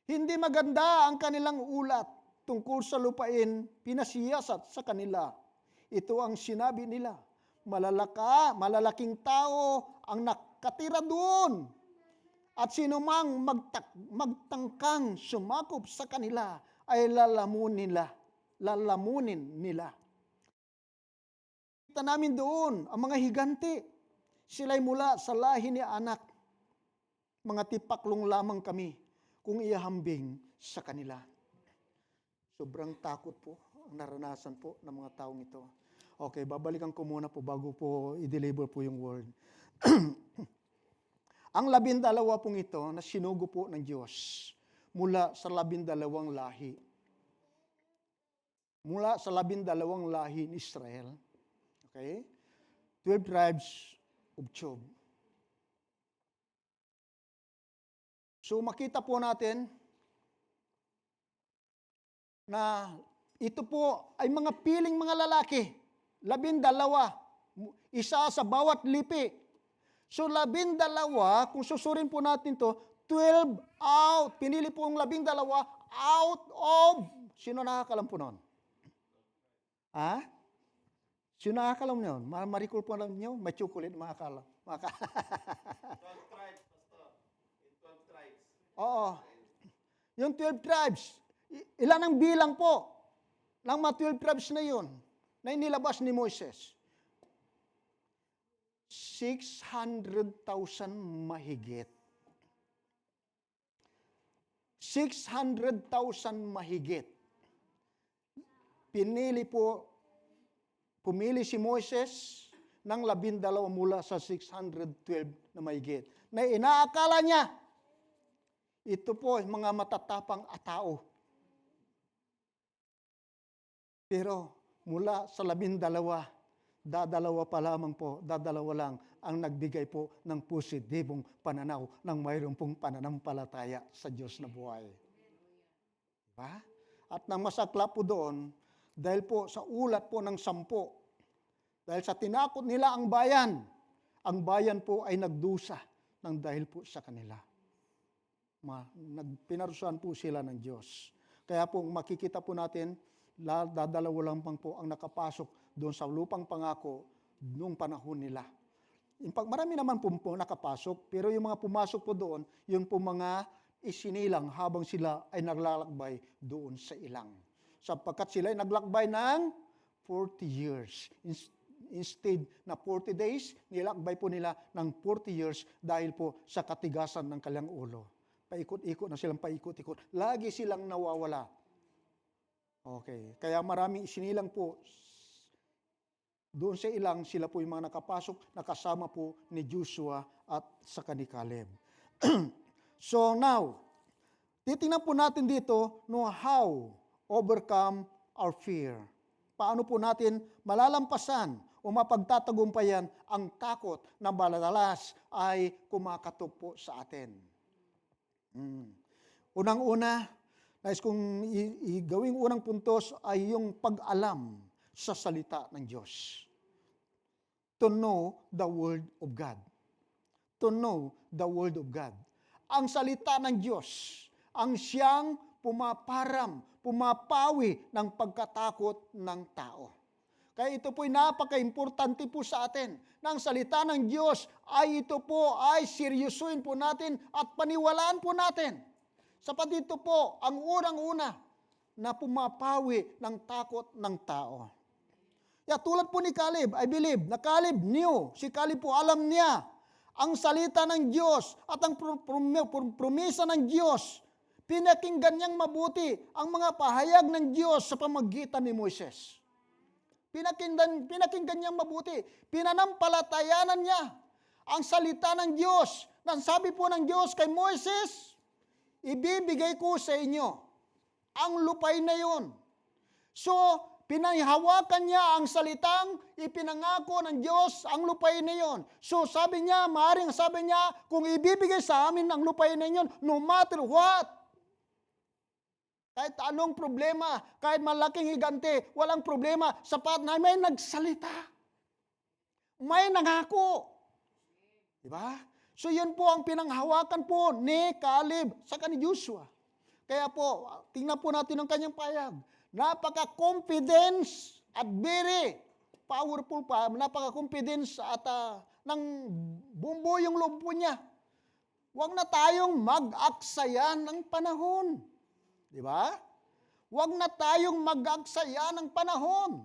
Hindi maganda ang kanilang ulat tungkol sa lupain, pinasiyasat sa kanila. Ito ang sinabi nila, malalaking tao ang nakatira doon. At sinumang magtangkang sumakop sa kanila ay lalamunin nila. Kita namin doon ang mga higante. Sila'y mula sa lahi ni Anak. Mga tipaklong lamang kami kung ihambing sa kanila. Sobrang takot po ang naranasan po ng mga taong ito. Okay, babalikan ko muna po bago po i-deliver po yung word. Ang 12 pong ito na sinugo po ng Diyos mula sa 12 lahi. Mula sa 12 lahi ni Israel. Okay? 12 tribes of Job. So makita po natin na ito po ay mga piling mga lalaki. 12, isa sa bawat lipi. So 12, kung susurin po natin to, 12 out. Pinili po ang 12 out of, sino nakakalam po noon? Ha? Sino nakakalam noon? Maricol po alam nyo, may chocolate makakalam. Oo. Yung 12 tribes, ilan ang bilang po ng mga 12 tribes na yun na inilabas ni Moises? 600,000 mahigit. 600,000 mahigit. Pumili si Moises ng 12 mula sa 612 na mahigit. Na inaakala niya, ito po mga matatapang at tao. Pero mula sa 12, dadalawa lang ang nagbigay po ng positibong pananaw ng mayroon pong pananampalataya sa Diyos na buhay. Diba? At nang masakla po doon, dahil po sa ulat po ng 10, dahil sa tinakot nila ang bayan po ay nagdusa ng dahil po sa kanila. Pinarusahan po sila ng Diyos. Kaya po makikita po natin, dadalawa lang po ang nakapasok doon sa lupang pangako noong panahon nila. In fact, marami naman po nakapasok, pero yung mga pumasok po doon, yun po mga isinilang habang sila ay naglalakbay doon sa ilang. sapagkat sila ay naglakbay ng 40 years. Instead na 40 days, nilakbay po nila ng 40 years dahil po sa katigasan ng kanilang ulo. Paikot-ikot na silang paikot-ikot. Lagi silang nawawala. Okay. Kaya maraming isinilang po. Doon sa ilang, sila po yung mga nakapasok, nakasama po ni Joshua at saka ni Caleb. So now, titingnan po natin dito how overcome our fear. Paano po natin malalampasan o mapagtatagumpayan ang takot na madalas ay kumakatok po sa atin. Unang-una, nais kong gawing unang puntos ay yung pag-alam sa salita ng Diyos. To know the Word of God. To know the Word of God. Ang salita ng Diyos, ang siyang pumapawi ng pagkatakot ng tao. Kaya ito po'y napaka-importante po sa atin. Ng salita ng Diyos ay ito po ay seryosuin po natin at paniwalaan po natin. Sapat ito po ang unang-una na pumapawi ng takot ng tao. Tulad po ni Caleb, I believe, na Caleb knew, si Caleb po alam niya ang salita ng Diyos at ang promesa ng Diyos. Pinakinggan niyang mabuti ang mga pahayag ng Diyos sa pamagitan ni Moises. Pinakinggan niyang mabuti. Pinanampalatayanan niya ang salita ng Diyos. Nang sabi po ng Diyos kay Moises, ibibigay ko sa inyo ang lupain na yun. So, pinahawakan niya ang salitang ipinangako ng Diyos ang lupain na yon. So sabi niya, maaaring sabi niya, kung ibibigay sa amin ang lupain na yon, no matter what, kahit anong problema, kahit malaking higante, walang problema, sapat na may nagsalita. May nangako. Diba? So yun po ang pinanghawakan po ni Caleb sa ni Joshua. Kaya po, tingnan po natin ang kanyang payag. Napaka-confidence at very powerful pa. Napaka-confidence at ng bumbo yung loob po niya. Huwag na tayong mag-aksaya ng panahon. Di ba? Huwag na tayong mag-aksaya ng panahon.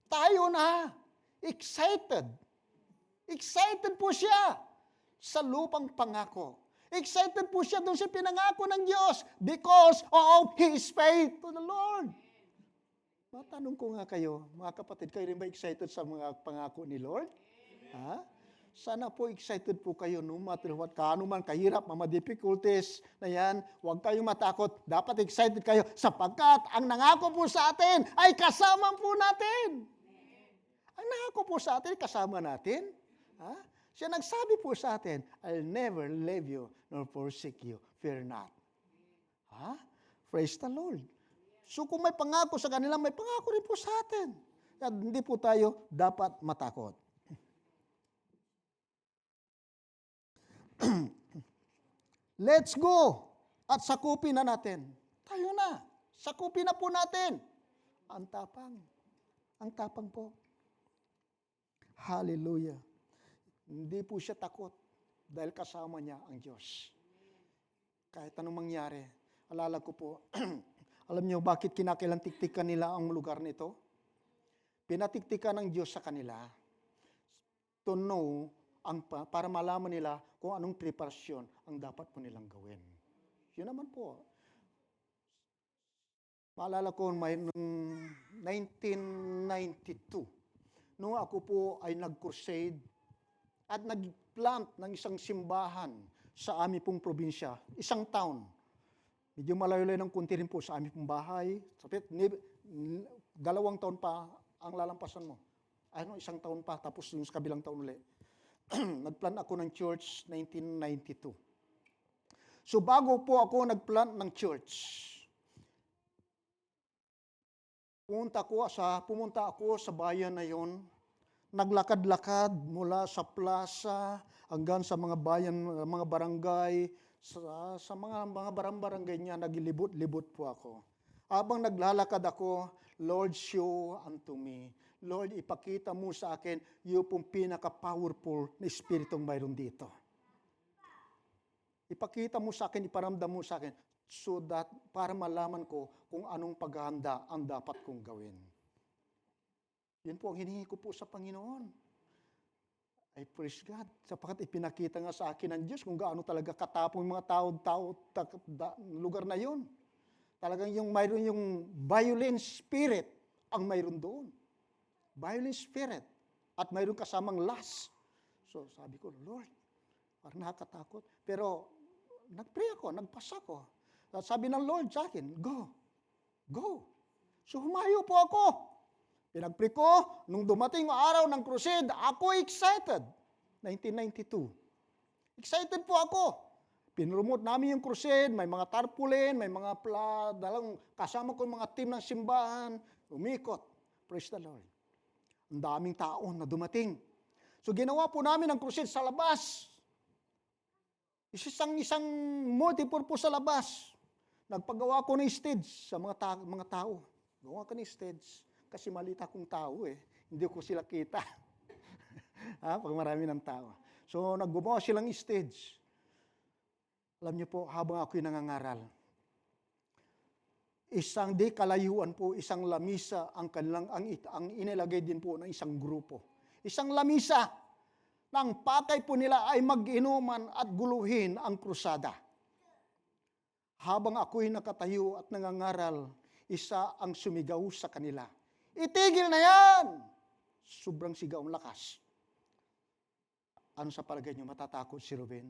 Tayo na. Excited. Excited po siya sa lupang pangako. Excited po siya doon sa pinangako ng Diyos because of His faith to the Lord. Matanong ko nga kayo, mga kapatid, kayo rin ba excited sa mga pangako ni Lord? Ha? Sana po excited po kayo no matter what, kaano man kahirap, mga difficulties na yan, huwag kayong matakot. Dapat excited kayo sapagkat ang nangako po sa atin ay kasama po natin. Ang nangako po sa atin, kasama natin. Ha? Siya nagsabi po sa atin, I'll never leave you nor forsake you. Fear not. Ha? Praise the Lord. So kung may pangako sa kanila, may pangako rin po sa atin. Kaya hindi po tayo dapat matakot. Let's go at sakupin na natin. Tayo na. Sakupin na po natin. Ang tapang. Ang tapang po. Hallelujah. Hindi po siya takot dahil kasama niya ang Diyos. Kahit anong mangyari, alala ko po, alam niyo bakit kinakailang tiktikan nila ang lugar nito? Pinatiktikan ng Diyos sa kanila to know, para malaman nila kung anong preparasyon ang dapat po nilang gawin. Yun naman po. Maalala ko noong 1992, nung ako po ay nag-crusade at nag-plant ng isang simbahan sa aming pong probinsya, isang town. Medyo malayo-layo ng kunti rin po sa aming pong bahay. Sapit, 2 taon pa ang lalampasan mo. Isang taon pa, tapos yung sa kabilang taon ulit. Nag-plant ako ng church 1992. So bago po ako nag-plant ng church, pumunta ako sa bayan na yon. Naglakad-lakad mula sa plaza hanggang sa mga bayan, mga barangay, sa mga barangay niya, naglibot-libot po ako. Habang naglalakad ako, Lord, show unto me. Lord, ipakita mo sa akin yung pong pinaka-powerful na espiritong mayroon dito. Ipakita mo sa akin, iparamdam mo sa akin. so that para malaman ko kung anong paghahanda ang dapat kong gawin. Yun po ang hinihingi ko po sa Panginoon. I praise God. Sapagkat ipinakita nga sa akin ng Diyos kung gaano talaga katapong yung mga lugar na yun. Talagang mayroon yung violent spirit ang mayroon doon. Violent spirit. At mayroon kasamang lust. So sabi ko, Lord, parang nakakatakot. Pero nag-pray ako, nagpasa ko. Sabi ng Lord sa akin, go. Go. So humayo po ako. Pinag-pray ko, nung dumating ang araw ng crusade, ako excited. 1992. Excited po ako. Pinromote namin yung crusade, may mga tarpaulin, may mga kasama ko yung mga team ng simbahan, umikot. Praise the Lord. Ang daming tao na dumating. So ginawa po namin ang crusade sa labas. Isang multipurpose sa labas. Nagpagawa ko ng stage sa mga tao. Gawa ko ng stage. Kasi malita akong tao Hindi ko sila kita. Pag marami ng tao. So naggumawa silang stage. Alam niyo po, habang ako'y nangangaral, isang di kalayuan po, isang lamisa ang inilagay din po ng isang grupo. Isang lamisa na ang pakay po nila ay mag-inuman at guluhin ang krusada. Habang ako'y nakatayo at nangangaral, isa ang sumigaw sa kanila. Itigil na yan! Sobrang sigaw ang lakas. Ano sa palagay niyo, matatakot si Ruben?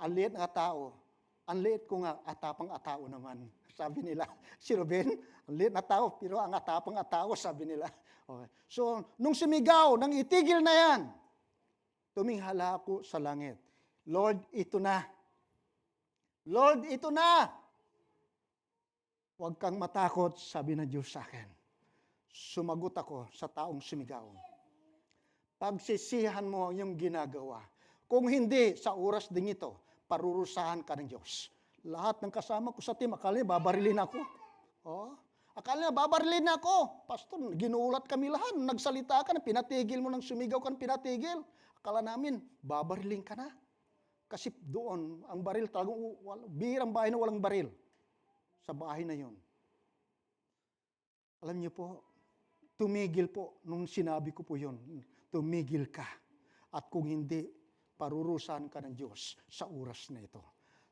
Ang liit nga tao, ang liit ko nga, atapang-atao naman. Sabi nila, si Ruben, ang liit na tao, pero ang atapang-atao, sabi nila. Okay. So, nung sumigaw, nang itigil na yan, tuminghala ako sa langit. Lord, ito na. Lord, ito na. Huwag kang matakot, sabi ng Diyos sa akin. Sumagot ako sa taong sumigaw. Pagsisihan mo yung ginagawa. Kung hindi, sa oras ding ito, parurusahan ka ng Diyos. Lahat ng kasama ko sa team, akala niya babarilin ako. Akala niya babarilin ako. Pastor, ginulat kami lahat. Nagsalita ka na, pinatigil mo nang sumigaw ka na pinatigil. Akala namin, babarilin ka na. Kasi doon, ang baril talagang, bihirang bahay na walang baril. Sa bahay na yon. Alam niyo po, tumigil po nung sinabi ko po yon. Tumigil ka. At kung hindi, parurusahan ka ng Diyos sa oras na ito.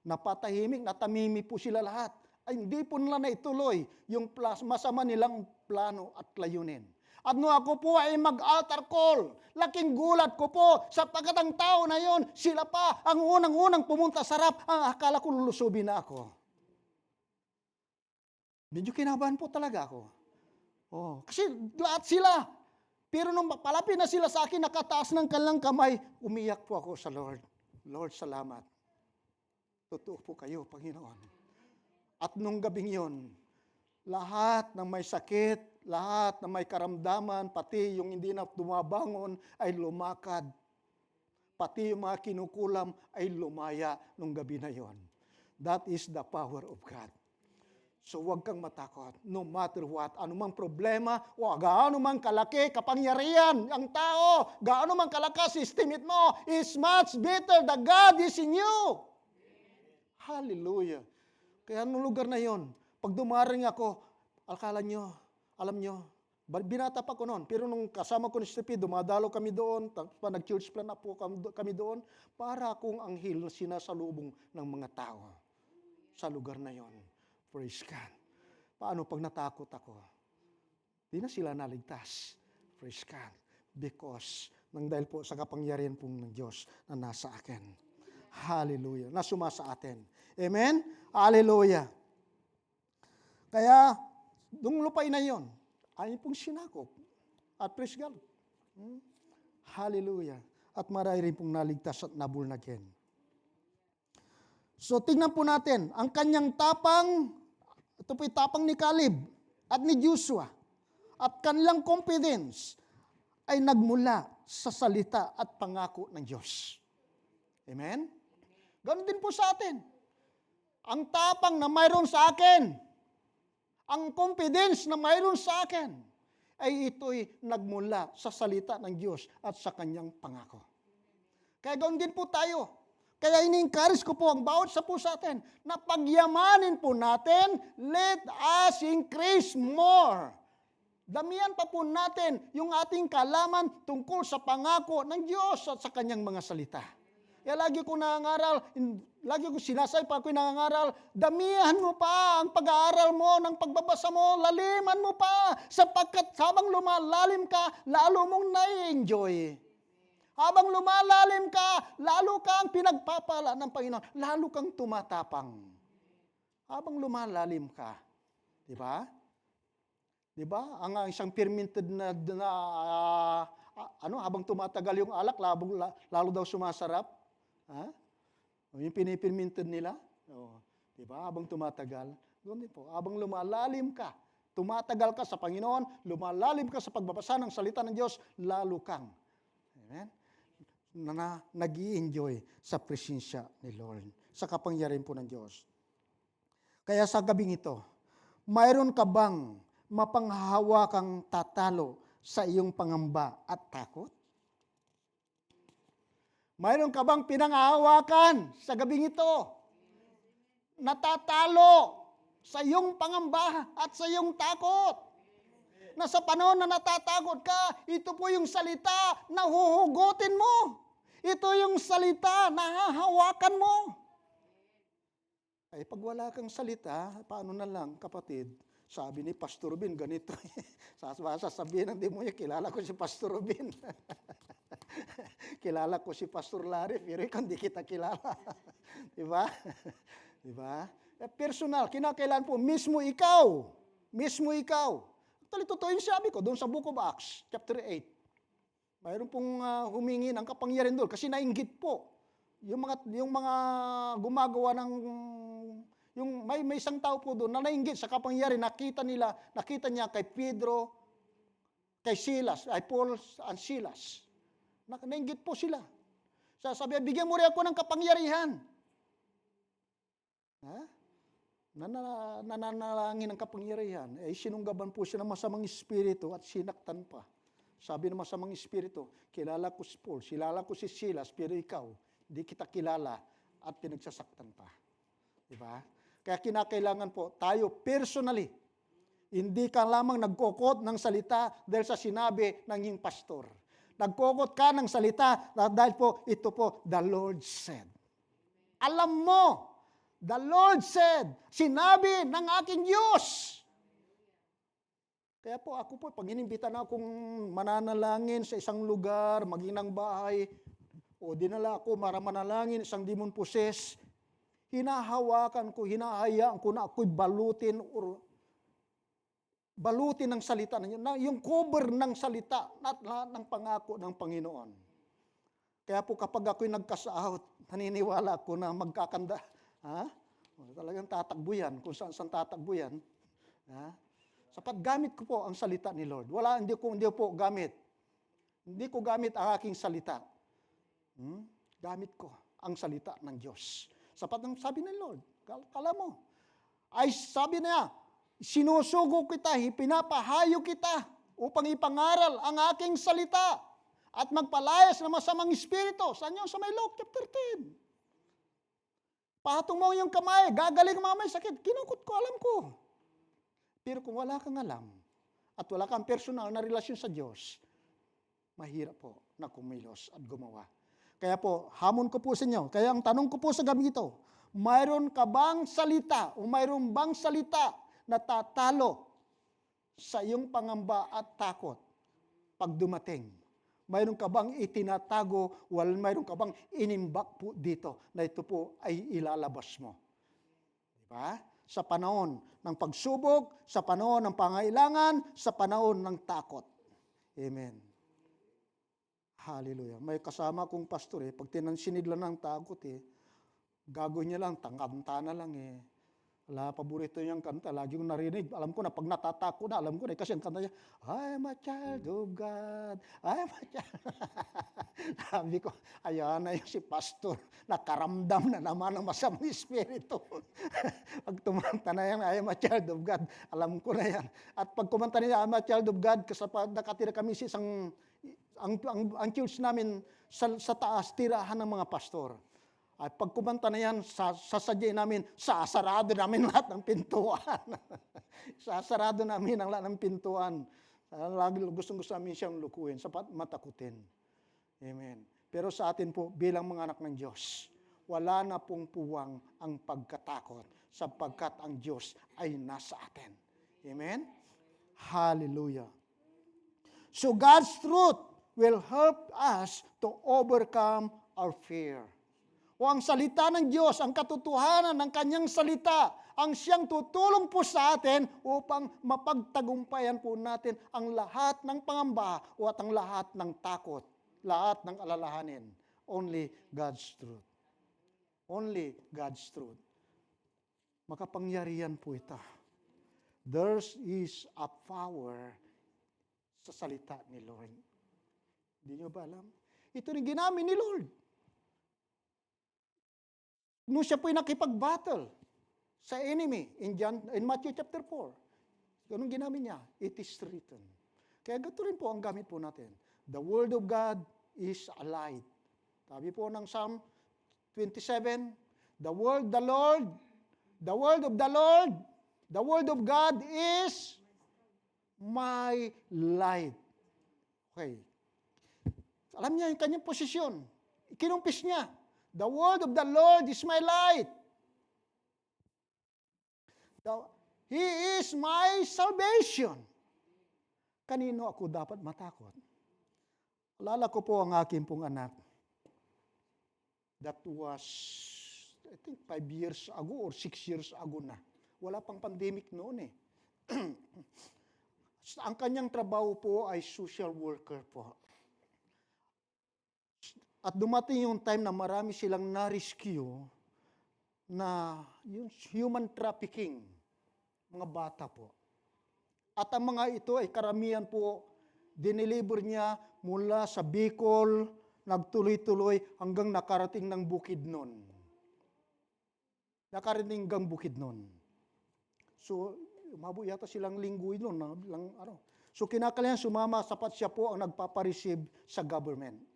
Napatahimik, natamimi po sila lahat. Ay, hindi po nila naituloy yung masama nilang plano at layunin. At nung ako po ay mag-altar call, laking gulat ko po sapagkat ang tao na yon, sila pa ang unang-unang pumunta sa harap. Akala ko lulusubin na ako. Medyo kinabahan po talaga ako. Kasi lahat sila. Pero nung palapit na sila sa akin, nakataas ng kanilang kamay, umiyak po ako sa Lord. Lord, salamat. Totoo po kayo, Panginoon. At nung gabing yon, lahat ng may sakit, lahat ng may karamdaman, pati yung hindi na tumabangon, ay lumakad. Pati yung mga kinukulam ay lumaya nung gabi na yon. That is the power of God. So huwag kang matakot, no matter what, anumang problema, o gaano man kalaki kapangyarihan ang tao, gaano man kalakas estimate mo, is much better the God is in you. Hallelujah. Kaya nung lugar na yon, pag dumaring ako, alam nyo, binata pa ko noon, pero nung kasama ko ni Stevie, dumadalo kami doon, nag-church plan na po kami doon, para akong anghel na sinasalubong ng mga tao sa lugar na yon. Praise God. Paano pag natakot ako? Di na sila naligtas. Praise God. Because, dahil po sa kapangyarihan po ng Diyos na nasa akin. Hallelujah. Na sumasa atin. Amen? Hallelujah. Kaya, nung lupay na yon, ay pong sinakop. At praise God. Hallelujah. At marami rin pong naligtas at naborn again. So, tingnan po natin, ang kanyang tapang, ito po yung tapang ni Caleb at ni Joshua, at kanilang confidence ay nagmula sa salita at pangako ng Diyos. Amen? Ganon din po sa atin. Ang tapang na mayroon sa akin, ang confidence na mayroon sa akin, ay ito'y nagmula sa salita ng Diyos at sa kanyang pangako. Kaya ganon din po tayo. Kaya ini-encourage ko po ang bawat sa po sa atin na pagyamanin po natin, let us increase more. Damihan pa po natin yung ating kaalaman tungkol sa pangako ng Diyos at sa kanyang mga salita. Kaya lagi ko nangangaral, lagi ko sinasay pa ako nangangaral, damihan mo pa ang pag-aaral mo, ng pagbabasa mo, laliman mo pa, sapagkat habang lumalalim ka, lalo mong nai-enjoy. Habang lumalalim ka, lalo kang pinagpapala ng Panginoon, lalo kang tumatapang. Habang lumalalim ka, di ba? Di ba? Ang isang fermented habang tumatagal yung alak, lalo daw sumasarap. Ha? Yung pinipirminted nila. Di ba? Habang tumatagal. Doon din po. Habang lumalalim ka, tumatagal ka sa Panginoon, lumalalim ka sa pagbabasa ng salita ng Diyos, lalo kang. Amen? Nag-i-enjoy sa presensya ni Lord, sa kapangyarihan po ng Diyos. Kaya sa gabing ito, mayroon ka bang mapanghahawakang tatalo sa iyong pangamba at takot? Mayroon ka bang pinanghahawakan sa gabing ito? Natatalo sa iyong pangamba at sa iyong takot? Na sa panahon na natatakot ka, ito po yung salita na huhugutin mo. Ito yung salita na hahawakan mo. Ay, pag wala kang salita, paano na lang, kapatid? Sabi ni Pastor Rubin, ganito. Sasabihin ng demonyo, kilala ko si Pastor Rubin. Kilala ko si Pastor Larry, pero ikaw hindi kita kilala. Diba? Diba? Personal, kinakailan po, mismo ikaw. Mismo ikaw. Totoo yung sabi ko, doon sa Book of Acts, chapter 8. Mayroon pong humingi ng kapangyarihan doon kasi nainggit po. Yung mga gumagawa ng may isang tao po doon na nainggit sa kapangyarihan, nakita niya kay Pedro, kay Silas, ay Paul and Silas. Nainggit po sila. Sabi, bigyan mo rin ako ng kapangyarihan. Ha? Nananalangin ng kapangyarihan, sinunggaban po siya ng masamang espiritu at sinaktan pa. Sabi ng masamang espiritu, kilala ko si Paul, kilala ko si Silas, pero ikaw, di kita kilala at pinagsasaktan pa. Diba? Kaya kinakailangan po tayo personally, hindi ka lamang nagkukot ng salita dahil sa sinabi ng iyong pastor. Nagkukot ka ng salita dahil po, ito po, the Lord said. Alam mo, the Lord said, sinabi ng aking Diyos. Kaya po ako po, pag inimbitan akong mananalangin sa isang lugar, maginang bahay, o dinala ako para manalangin isang demon possessed, hinahawakan ko, hinahayaan ko na ako'y balutin ng salita ng yung cover ng salita at lahat ng pangako ng Panginoon. Kaya po kapag ako'y nagkasahot, naniniwala ako na magkakanda. Ha? Talagang tatakbo yan, kung saan tatakbo yan. Ha? Sapat gamit ko po ang salita ni Lord. Hindi ko gamit. Hindi ko gamit ang aking salita. Gamit ko ang salita ng Diyos. Sapat ang sabi ng Lord. Kala mo. Ay sabi niya, sinusugo kita, pinapahayo kita upang ipangaral ang aking salita at magpalayas ng masamang espiritu. Saan yun? Sa may Luke chapter 10. Pahatong mo yung kamay, gagaling ang mga may sakit. Kinukot ko, alam ko. Pero kung wala kang alam at wala kang personal na relasyon sa Diyos, mahirap po na kumilos at gumawa. Kaya po, hamon ko po sa inyo. Kaya ang tanong ko po sa gabi ito, mayroon ka bang salita o mayroon bang salita na tatalo sa iyong pangamba at takot pag dumating? Mayroon ka bang itinatago, mayroon ka bang inimbak po dito na ito po ay ilalabas mo? Diba? Sa panahon ng pagsubok, sa panahon ng pangailangan, sa panahon ng takot. Amen. Hallelujah. May kasama kong pastor pag sinidla ng takot gagawin niya lang, tangkanta na lang Wala, paborito niyang kanta, lagi kong narinig. Alam ko na, pag natatako na, alam ko na, kasi ang kanta niya, I'm a child of God. I'm a child. Sabi ko, ayan na yung si pastor, nakaramdam na naman ng masamang espiritu. Pag tumanta na yan, I'm a child of God, alam ko na yan. At pag kumanta niya, I'm a child of God, kasi nakatira kami sa isang, ang church namin sa taas, tirahan ng mga pastor. At pag kumanta na yan, sasadyain namin, sasarado namin lahat ng pintuan. Sasarado namin ang lahat ng pintuan. Lagi gustong-gusto namin siyang lukuhin, sapat matakutin. Amen. Pero sa atin po, bilang mga anak ng Diyos, wala na pong puwang ang pagkatakot sapagkat ang Diyos ay nasa atin. Amen? Hallelujah. So God's truth will help us to overcome our fear. O ang salita ng Diyos, ang katotohanan ng kanyang salita, ang siyang tutulong po sa atin upang mapagtagumpayan po natin ang lahat ng pangamba o at ang lahat ng takot, lahat ng alalahanin. Only God's truth. Only God's truth. Makapangyarihan po ito. There is a power sa salita ni Lord. Hindi nyo ba alam? Ito rin ginamit ni Lord. Nung siya po'y nakipag-battle sa enemy in Matthew chapter 4. Ganun ginamit niya. It is written. Kaya gato rin po ang gamit po natin. The Word of God is alive. Sabi po ng Psalm 27, the Word of the Lord, the Word of the Lord, the Word of God is my light. Okay. Alam niya yung kanyang posisyon. Kinumpis niya. The word of the Lord is my light. He is my salvation. Kanino ako dapat matakot? Alala ko po ang aking pong anak. That was, I think, 5 years ago or 6 years ago na. Wala pang pandemic noon eh. Ang kanyang trabaho po ay social worker po. At dumating yung time na marami silang na-rescue na yung human trafficking, mga bata po. At ang mga ito ay karamihan po, dineliver niya mula sa Bicol, nagtuloy-tuloy hanggang nakarating ng Bukidnon. Nakarating hanggang Bukidnon. So, umabot yata silang linggo yun, So, kinakailangan sumama, sapat siya po ang nagpapareceive sa government.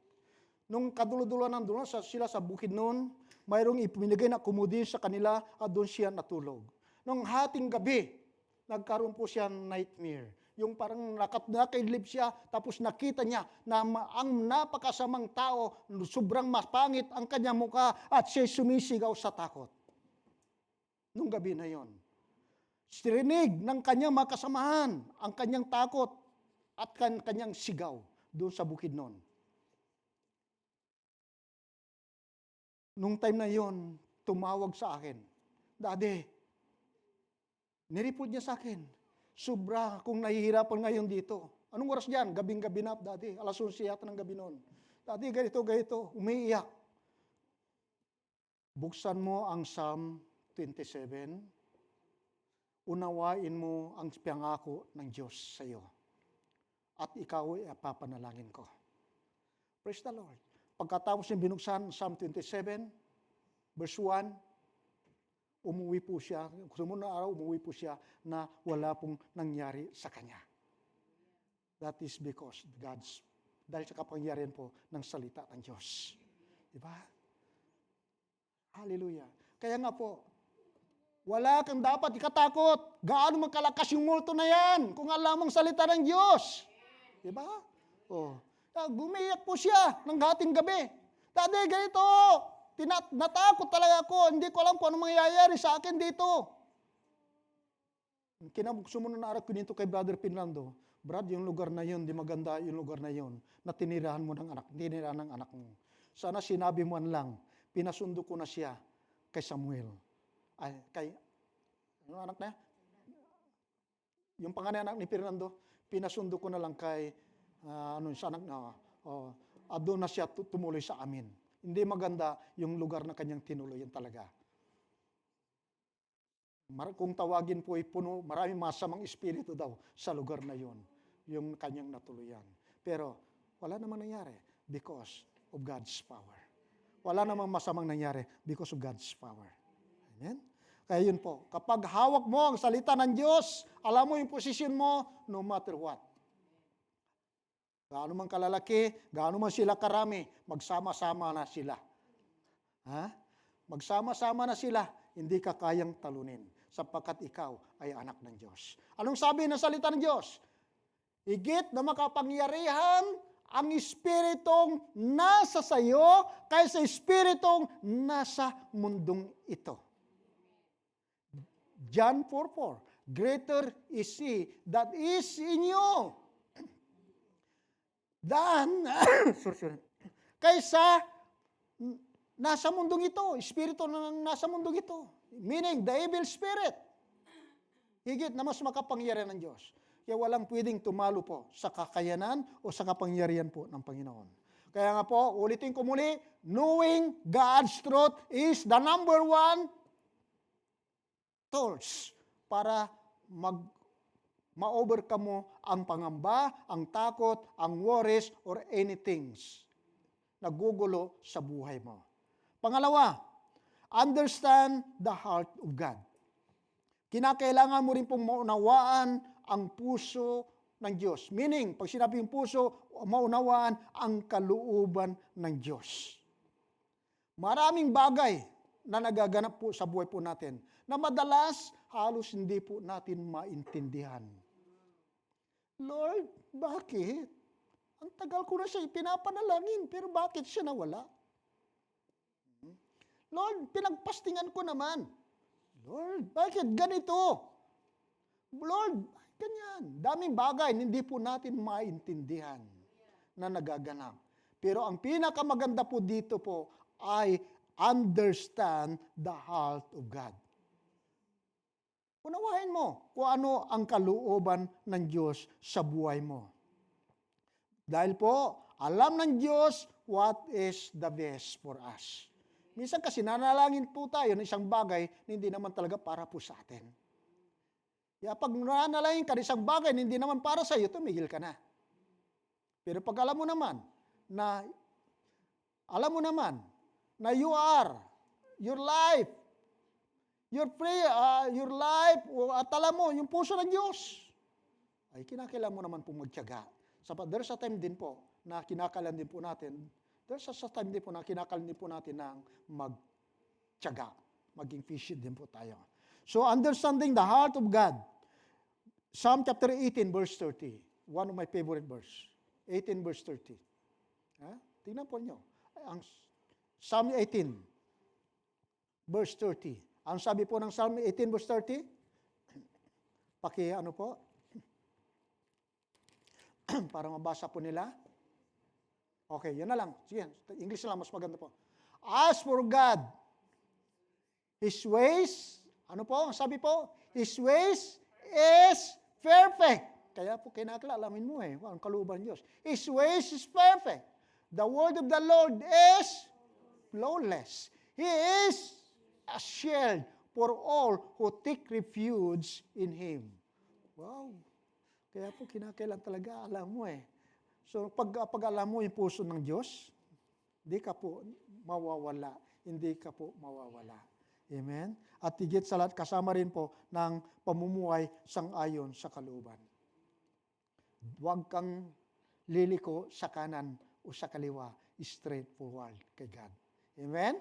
Nung kadulo-dulo ng dulo sila sa Bukidnon, mayroong ipinigay na kumudin sa kanila at doon siya natulog. Nung hating gabi, nagkaroon po siya nightmare. Yung parang nakaidlip siya, tapos nakita niya na ang napakasamang tao, sobrang mapangit ang kanyang mukha at siya sumisigaw sa takot. Nung gabi na yon, sirinig ng kanyang mga kasamahan ang kanyang takot at kanyang sigaw doon sa Bukidnon. Nung time na yon, tumawag sa akin, Daddy, nireport niya sa akin, sobra akong nahihirapan ngayon dito. Anong oras diyan? Gabing-gabi na, Daddy. 11:00 yata ng gabi noon. Daddy, ganito, umiiyak. Buksan mo ang Psalm 27, unawain mo ang pangako ng Diyos sa iyo. At ikaw ay papanalangin ko. Praise the Lord. Pagkatapos niya binuksan Psalm 27, verse 1, umuwi po siya, sumunod na araw, umuwi po siya na wala pong nangyari sa kanya. That is because dahil sa kapangyarihan po ng salita ng Diyos. Diba? Hallelujah. Kaya nga po, wala kang dapat ikatakot. Gaano magkalakas yung multo na yan kung alam mong salita ng Diyos. Diba? Oh. Gumiyak po siya ng hating gabi. Daddy, ganito. Natakot talaga ako. Hindi ko alam kung ano mangyayari sa akin dito. Sumunod na araw kininto kay Brother Pinlando. Brad, yung lugar na yun, di maganda yung lugar na yun, na tinirahan mo ng anak mo. Sana sinabi mo lang, pinasundo ko na siya kay Samuel. Ano anak na? Yung panganay anak ni Fernando, pinasundo ko na lang kay sa anak na, doon na siya tumuloy sa amin. Hindi maganda yung lugar na kanyang tinuloyan talaga. Kung tawagin po ay puno, maraming masamang espiritu daw sa lugar na yon, yung kanyang natuluyan. Pero wala namang nangyari because of God's power. Wala namang masamang nangyari because of God's power. Amen? Kaya yun po, kapag hawak mo ang salita ng Diyos, alam mo yung posisyon mo, no matter what. Gaano man kalalaki, gaano man sila karami, magsama-sama na sila. Ha? Magsama-sama na sila, hindi ka kayang talunin sapagkat ikaw ay anak ng Diyos. Anong sabi ng salita ng Diyos? Higit na makapangyarihan ang espiritong nasa sayo kaysa espiritong nasa mundong ito. John 4:4, greater is He that is in you than kaysa nasa mundong ito, espiritu na nasa mundong ito. Meaning, the evil spirit. Higit na mas makapangyarihan ng Diyos. Kaya walang pwedeng tumalo po sa kakayanan o sa kapangyarihan po ng Panginoon. Kaya nga po, ulitin ko muli, knowing God's truth is the number one tools para ma-overcome mo ang pangamba, ang takot, ang worries, or anything nagugulo sa buhay mo. Pangalawa, understand the heart of God. Kinakailangan mo rin pong maunawaan ang puso ng Diyos. Meaning, pag sinabi yung puso, maunawaan ang kalooban ng Diyos. Maraming bagay na nagaganap po sa buhay po natin na madalas halos hindi po natin maintindihan. Lord, bakit? Ang tagal ko na siya pinapanalangin, pero bakit siya nawala? Lord, pinagpastingan ko naman. Lord, bakit ganito? Lord, ganyan. Daming bagay, hindi po natin maintindihan na nagaganap. Pero ang pinakamaganda po dito po ay understand the heart of God. Unawain mo kung ano ang kalooban ng Diyos sa buhay mo. Dahil po, alam ng Diyos what is the best for us. Minsan kasi nanalangin po tayo ng isang bagay na hindi naman talaga para po sa atin. Kaya pag nanalangin ka ng isang bagay na hindi naman para sa iyo, tumigil ka na. Pero pag alam mo naman na you are, your life, your life, at alam mo, yung puso ng Diyos, ay kinakailangan mo naman pong magtiyaga. There's a time din po na kinakailangan din po natin, ng magtiyaga. Maging patient din po tayo. So, understanding the heart of God. Psalm chapter 18, verse 30. One of my favorite verse. 18, verse 30. Tingnan po nyo. Ang Psalm 18, verse 30. Ang sabi po ng Psalm 18, verse 30, para mabasa po nila. Okay, yan na lang. Sige, English na lang, mas maganda po. As for God, His ways, sabi po? His ways is perfect. Kaya po kinakalamin mo ang kalooban ng Diyos. His ways is perfect. The word of the Lord is flawless. He is a shield for all who take refuge in Him. Wow. Kaya po kinakailan talaga alam mo So pag alam mo yung puso ng Diyos, hindi ka po mawawala. Hindi ka po mawawala. Amen? At higit sa lahat, kasama rin po ng pamumuhay sang-ayon sa kalooban. Huwag kang liliko sa kanan o sa kaliwa. Straightforward kay God. Amen?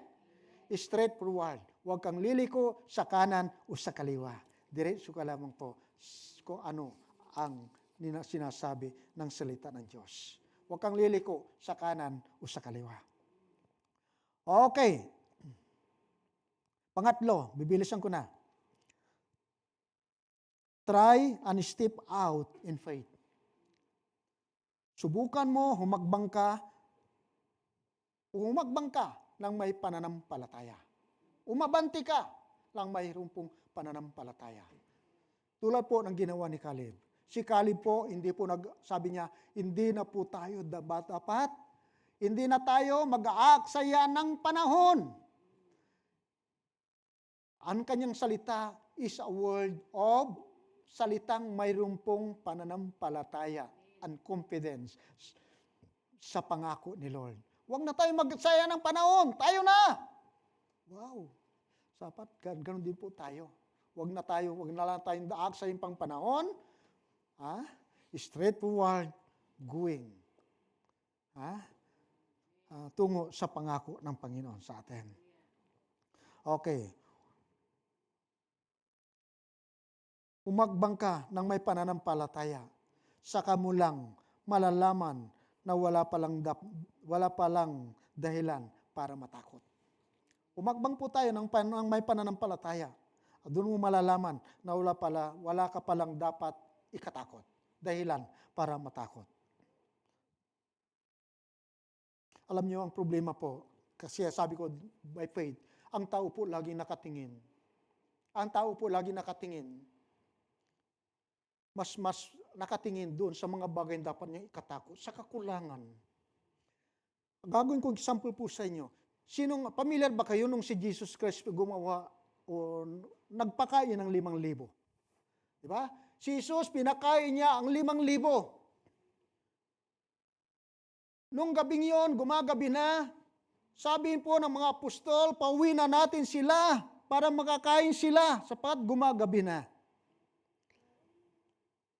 Straightforward. Huwag kang liliko sa kanan o sa kaliwa. Diretso ka lamang po kung ano ang sinasabi ng salita ng Diyos. Huwag kang liliko sa kanan o sa kaliwa. Okay. Pangatlo, bibilisan ko na. Try and step out in faith. Subukan mo, humagbang ka ng may pananampalataya. Umabanti ka lang mayroon pong pananampalataya. Tulad po ng ginawa ni Caleb. Si Caleb po, sabi niya, hindi na po tayo dapat, hindi na tayo mag-aaksaya ng panahon. Ang kanyang salita is a word of salitang mayroon pong pananampalataya and confidence sa pangako ni Lord. Huwag na tayo mag-aksaya ng panahon, tayo na! Wow! Sapat, ganun din po tayo. Huwag na lang tayong aaksayang pang panahon, straightforward going tungo sa pangako ng Panginoon sa atin. Okay. Umagbang ka ng may pananampalataya. Saka mo lang malalaman na wala palang dahilan para matakot. Umagbang po tayo ng may pananampalataya. Doon mo malalaman na wala ka palang dapat ikatakot. Dahilan para matakot. Alam niyo ang problema po, kasi sabi ko by faith, ang tao po lagi nakatingin. Ang tao po lagi nakatingin. Mas nakatingin doon sa mga bagay na dapat niya ikatakot, sa kakulangan. Gagawin ko example po sa inyo. Familiar ba kayo nung si Jesus Christ gumawa o nagpakain ng 5,000? Diba? Si Jesus, pinakain niya ang 5,000. Nung gabing yon, gumagabi na, sabihin po ng mga apostol, pauwi na natin sila para makakain sila sapat gumagabi na.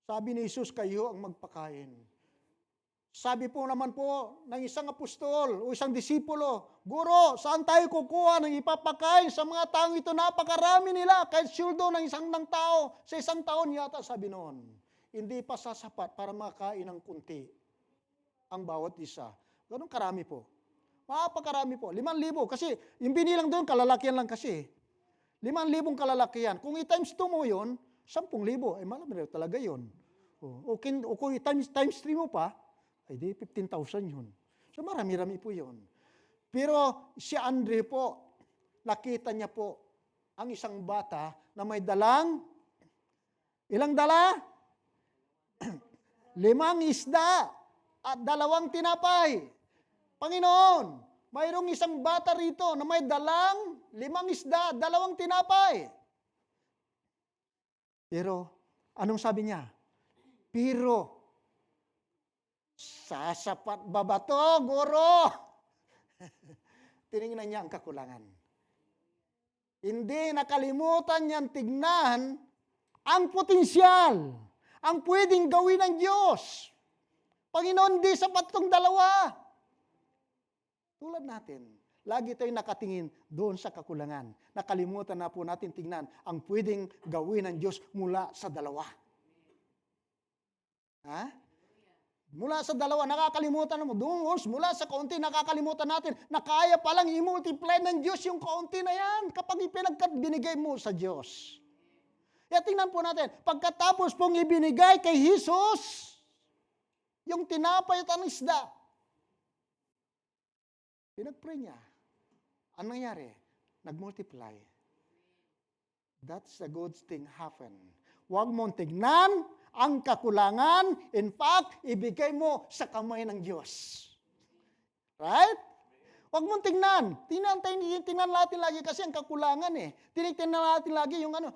Sabi ni Jesus, kayo ang magpakain. Sabi po naman po ng isang apostol o isang disipulo, Guro, saan tayo kukuha ng ipapakain sa mga taong ito? Napakarami nila, kahit syuldo ng isang tao, sa isang taon yata, sabi noon. Hindi pa sasapat para makain ng kunti ang bawat isa. Ganun karami po. Mapakarami po. 5,000. Kasi yung binilang doon, kalalakihan lang kasi. 5,000 kalalakihan. Kung i-times 2 mo yun, 10,000. Malami talaga yun. O kung times 3 mo pa, ay di 15,000 yun. So marami-rami po yun. Pero si Andre po, nakita niya po ang isang bata na may dalang, ilang dala? 5 isda at 2 tinapay. Panginoon, mayroong isang bata rito na may dalang 5 isda, 2 tinapay. Pero, anong sabi niya? Pero, sasapat ba ba to, Guro? Tinignan niya ang kakulangan. Hindi nakalimutan niyang tignan ang potensyal, ang pwedeng gawin ng Diyos. Panginoon, di sapat tong 2. Tulad natin, lagi tayong nakatingin doon sa kakulangan. Nakalimutan na po natin tignan ang pwedeng gawin ng Diyos mula sa 2. Ha? Mula sa 2, nakakalimutan mo. Doon, mula sa kaunti, nakakalimutan natin na kaya palang i-multiply ng Diyos yung kaunti na yan kapag binigay mo sa Diyos. Kaya tingnan po natin, pagkatapos pong ibinigay kay Jesus, yung tinapay at ang isda, pinag-pray niya. Ano nangyari? Nag-multiply. That's a good thing happen. Huwag mong tignan ang kakulangan. In fact, ibigay mo sa kamay ng Diyos. Right? Huwag mong tignan. Tingnan natin lagi kasi ang kakulangan eh. Tingnan natin lagi yung ano.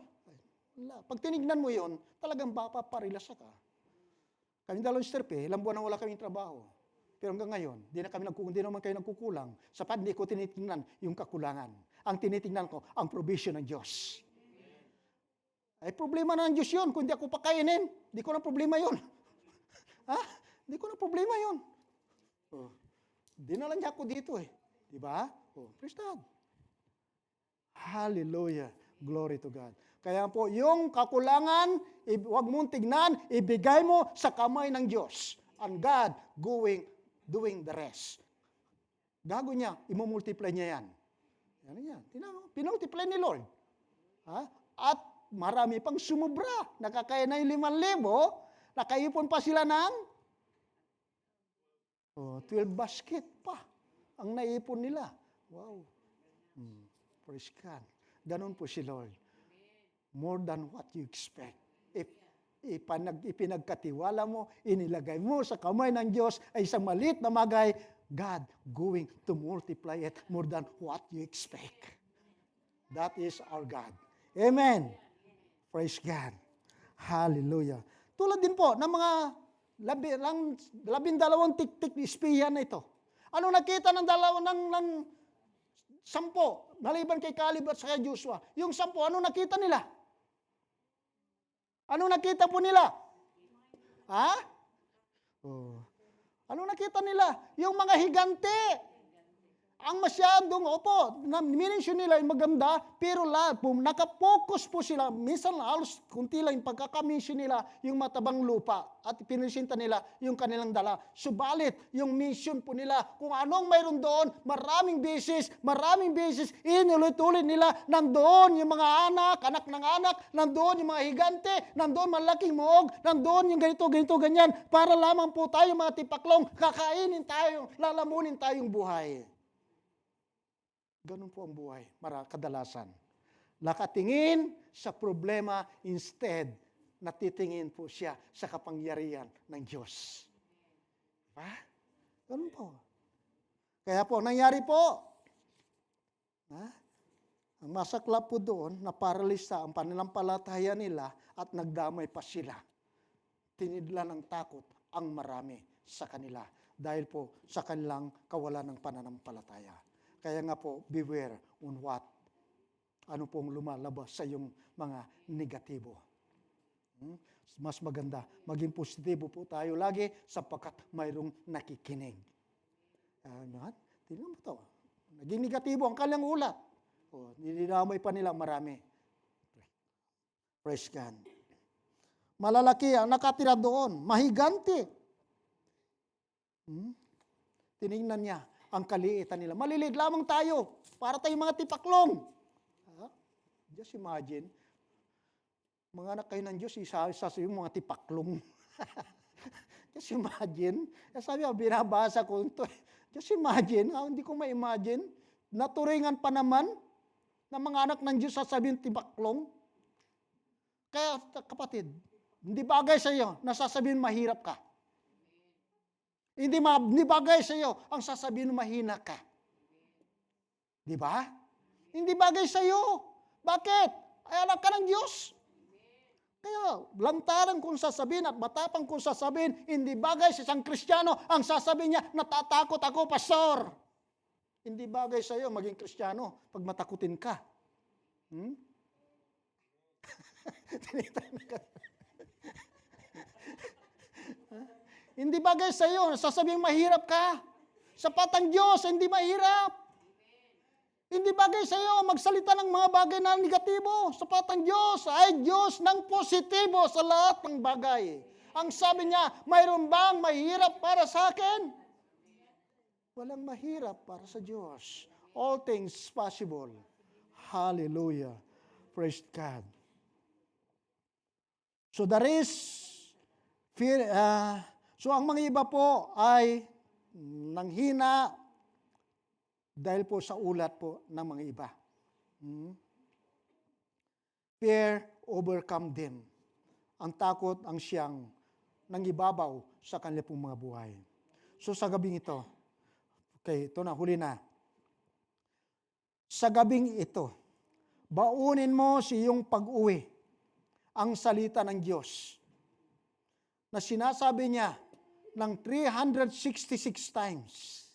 Pag tinignan mo yun, talagang paparelasa ka. Kami dalawang stirpe, ilang buwan na wala kaming trabaho. Pero hanggang ngayon, di naman kayo nagkukulang. Sapat hindi ko tinitingnan yung kakulangan. Ang tinitingnan ko, ang provision ng Diyos. Ay problema na ng Diyos yun. Kung hindi ako pakainin, di ko na problema yun. Ha? Di ko na problema yun. Dinala niya ako dito eh. Di ba? Praise God. Hallelujah. Glory to God. Kaya po, yung kakulangan, huwag mong tignan, ibigay mo sa kamay ng Diyos. And God doing the rest. Gago niya, imumultiply niya yan. Yan yan. Pinultiply ni Lord. Ha? At marami pang sumubra. Nakakaya na yung 5,000, nakaipon pa sila ng 12 basket pa ang naipon nila. Wow. Praise God. Ganon po si Lord. More than what you expect. If ipinagkatiwala mo, inilagay mo sa kamay ng Diyos ay isang maliit na bagay, God going to multiply it more than what you expect. That is our God. Amen. Praise God. Hallelujah. Tulad din po ng mga 12 tik-tik espiya na ito. Ano nakita ng 10, naliban kay Caleb at kay Joshua? Yung 10, ano nakita nila? Ano nakita po nila? Ha? Ano nakita nila? Yung mga higante. Ang masyadong, minensyon nila yung maganda, pero lahat po, nakapokus po sila. Minsan halos kunti lang yung pagkakamisyon nila yung matabang lupa at pinisinta nila yung kanilang dala. Subalit, yung mission po nila, kung anong mayroon doon, maraming beses, inulit-ulit nila, nandoon yung mga anak ng anak, nandoon yung mga higante, nandoon malaking muog, nandoon yung ganito, ganyan, para lamang po tayo mga tipaklong, kakainin tayo, lalamunin tayong buhay. Ganun po ang buhay, kadalasan. Nakatingin sa problema instead, natitingin po siya sa kapangyarihan ng Diyos. Diba? Ganun po. Kaya po, nangyari po, ang masaklap po doon, naparalisa ang pananampalataya nila at nagdamay pa sila. Tinidla ng takot ang marami sa kanila dahil po sa kanilang kawalan ng pananampalataya. Kaya nga po, beware on what. Ano pong lumalabas sa iyong mga negatibo. Mas maganda, maging positibo po tayo lagi sapagkat mayroong nakikinig. Tingnan mo ito. Naging negatibo ang kanilang ulat. Nilinamay pa nila marami. Praise God. Malalaki ang nakatira doon. Mahigante. Tinignan niya ang kaliitan nila. Maliliit lamang tayo. Para tayong mga tipaklong. Just imagine. Mga anak kayo ng Diyos, isa sa yung mga tipaklong. Just imagine. Sabi ko, binabasa ko ito. Just imagine. Hindi ko ma-imagine. Naturingan pa naman ng mga anak ng Diyos sasabihin tipaklong. Kaya kapatid, hindi bagay sa iyo na sasabihin mahirap ka. Hindi bagay sa iyo ang sasabihin mahina ka. Di ba? Hindi bagay sa iyo. Bakit? Ay anak ka ng Diyos. Kaya lantaran kung sasabihin at matapang kung sasabihin, hindi bagay sa isang Kristiyano ang sasabihin niya, natatakot ako, pastor. Hindi bagay sa iyo maging Kristiyano pag matakutin ka. Hindi bagay sa iyo, sasabihin mahirap ka. Sa patang Diyos, hindi mahirap. Hindi bagay sa iyo magsalita ng mga bagay na negatibo. Sa patang Diyos ay Diyos ng positibo sa lahat ng bagay. Ang sabi niya, mayroon bang mahirap para sa akin? Walang mahirap para sa Diyos. All things possible. Hallelujah. Praise God. So there is fear. So ang mga iba po ay nanghina dahil po sa ulat po ng mga iba. Fear overcome them. Ang takot ang siyang nangibabaw sa kanila pong mga buhay. So sa gabing ito, okay, ito na, huli na. Sa gabing ito, baunin mo sa iyong pag-uwi ang salita ng Diyos na sinasabi niya ng 366 times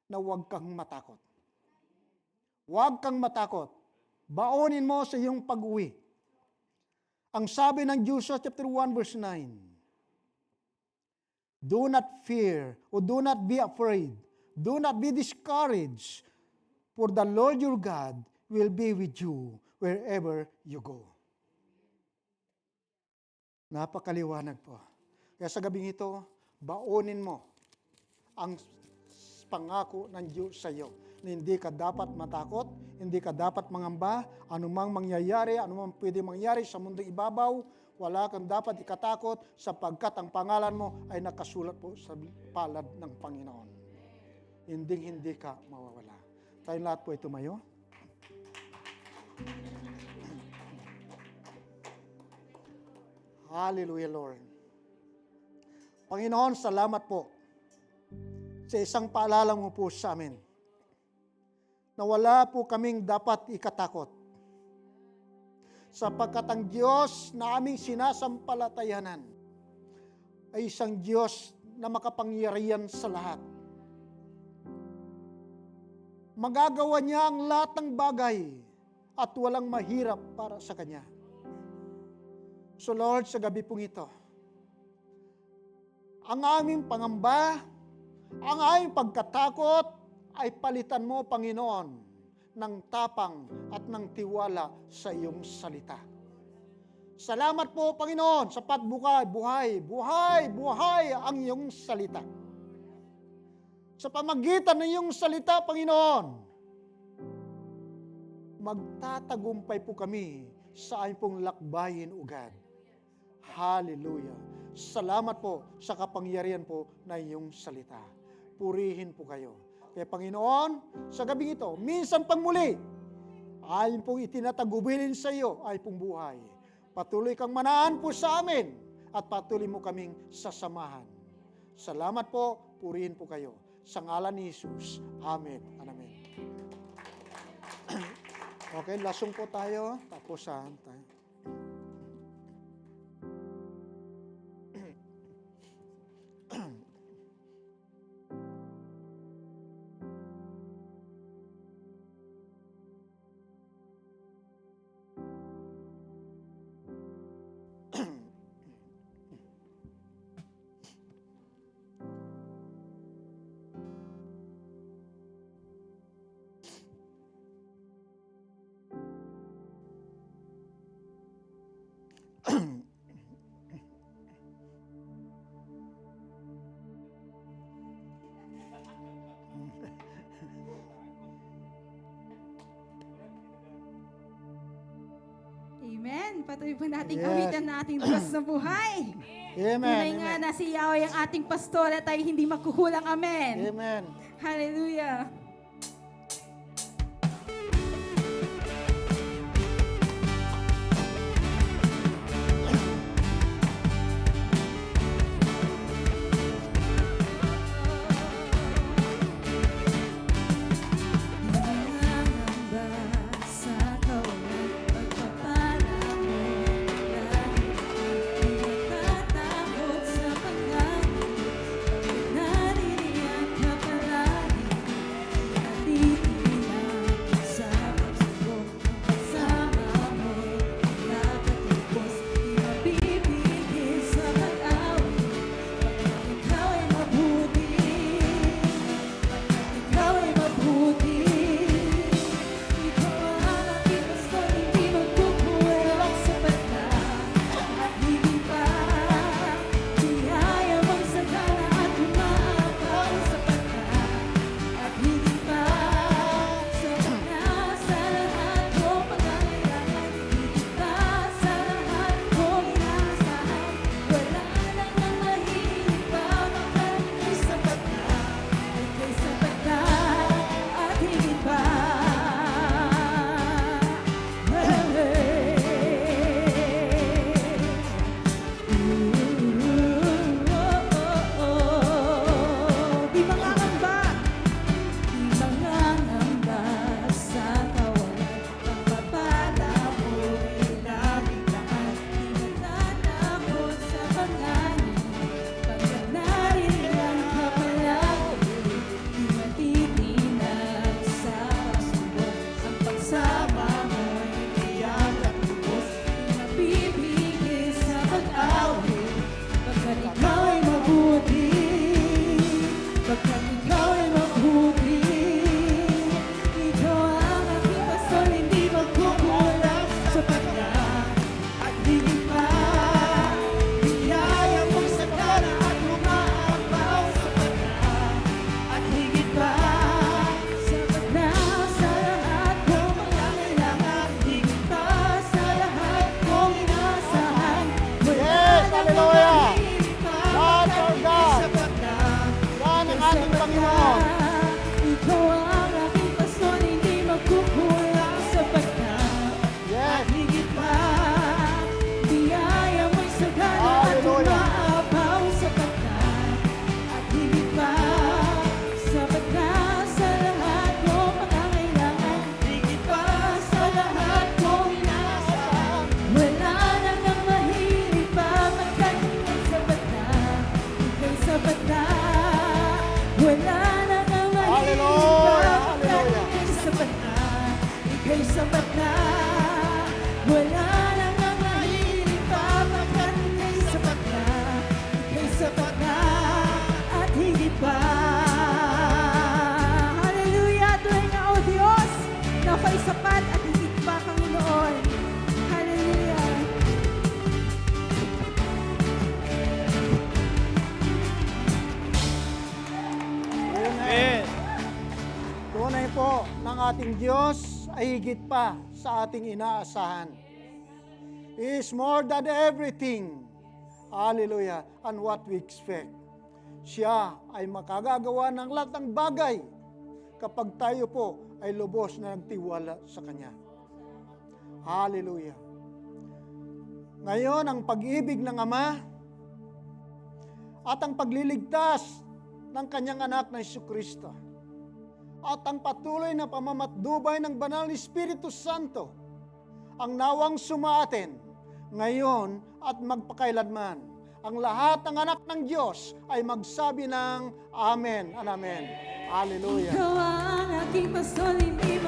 na huwag kang matakot. Huwag kang matakot. Baunin mo sa iyong pag-uwi. Ang sabi ng Joshua chapter 1 verse 9, do not fear or do not be afraid. Do not be discouraged, for the Lord your God will be with you wherever you go. Napakaliwanag po. Kaya sa gabing ito, baunin mo ang pangako ng Diyos sa iyo na hindi ka dapat matakot, hindi ka dapat mangamba, anumang mangyayari, anumang pwede mangyari sa mundong ibabaw, wala kang dapat ikatakot sapagkat ang pangalan mo ay nakasulat po sa palad ng Panginoon. Hindi ka mawawala. Tayong lahat po ay tumayo. Hallelujah, Lord. Panginoon, salamat po sa isang paalala mo po sa amin na wala po kaming dapat ikatakot sapagkat ang Diyos na aming sinasampalatayanan ay isang Diyos na makapangyarihan sa lahat. Magagawa niya ang lahat ng bagay at walang mahirap para sa Kanya. So Lord, sa gabi pong ito, ang aming pangamba, ang aming pagkatakot, ay palitan mo, Panginoon, ng tapang at ng tiwala sa iyong salita. Salamat po, Panginoon, sa buhay ang iyong salita. Sa pamagitan ng iyong salita, Panginoon, magtatagumpay po kami sa aming pong lakbayin ugad. Hallelujah. Salamat po sa kapangyarihan po na iyong salita. Purihin po kayo. Kaya Panginoon, sa gabing ito, minsan pang muli, ayon pong itinatagubilin sa iyo ay pong buhay. Patuloy kang manaan po sa amin at patuloy mo kaming sasamahan. Salamat po, purihin po kayo. Sa ngalan ni Jesus. Amen. Amen. Okay, lasong po tayo. Tapusan tayo. Amen. Patuloy po nating Yes. awitan na ating Diyos na buhay. Amen. Tunay nga Amen. na si Yahweh ang ating pastor at tayo hindi magkukulang. Amen. Amen. Hallelujah. ating Diyos ay higit pa sa ating inaasahan. He is more than everything. Hallelujah. And what we expect. Siya ay makagagawa ng lahat ng bagay kapag tayo po ay lubos na nagtiwala sa Kanya. Hallelujah. Ngayon, ang pag-ibig ng Ama at ang pagliligtas ng Kanyang anak na Jesucristo at ang patuloy na pamamatnubay ng banal ni Espiritu Santo ang nawang sumaatin ngayon at magpakailanman. Ang lahat ng anak ng Diyos ay magsabi ng Amen and Amen. Hallelujah. Ikaw ang aking pastor, hindi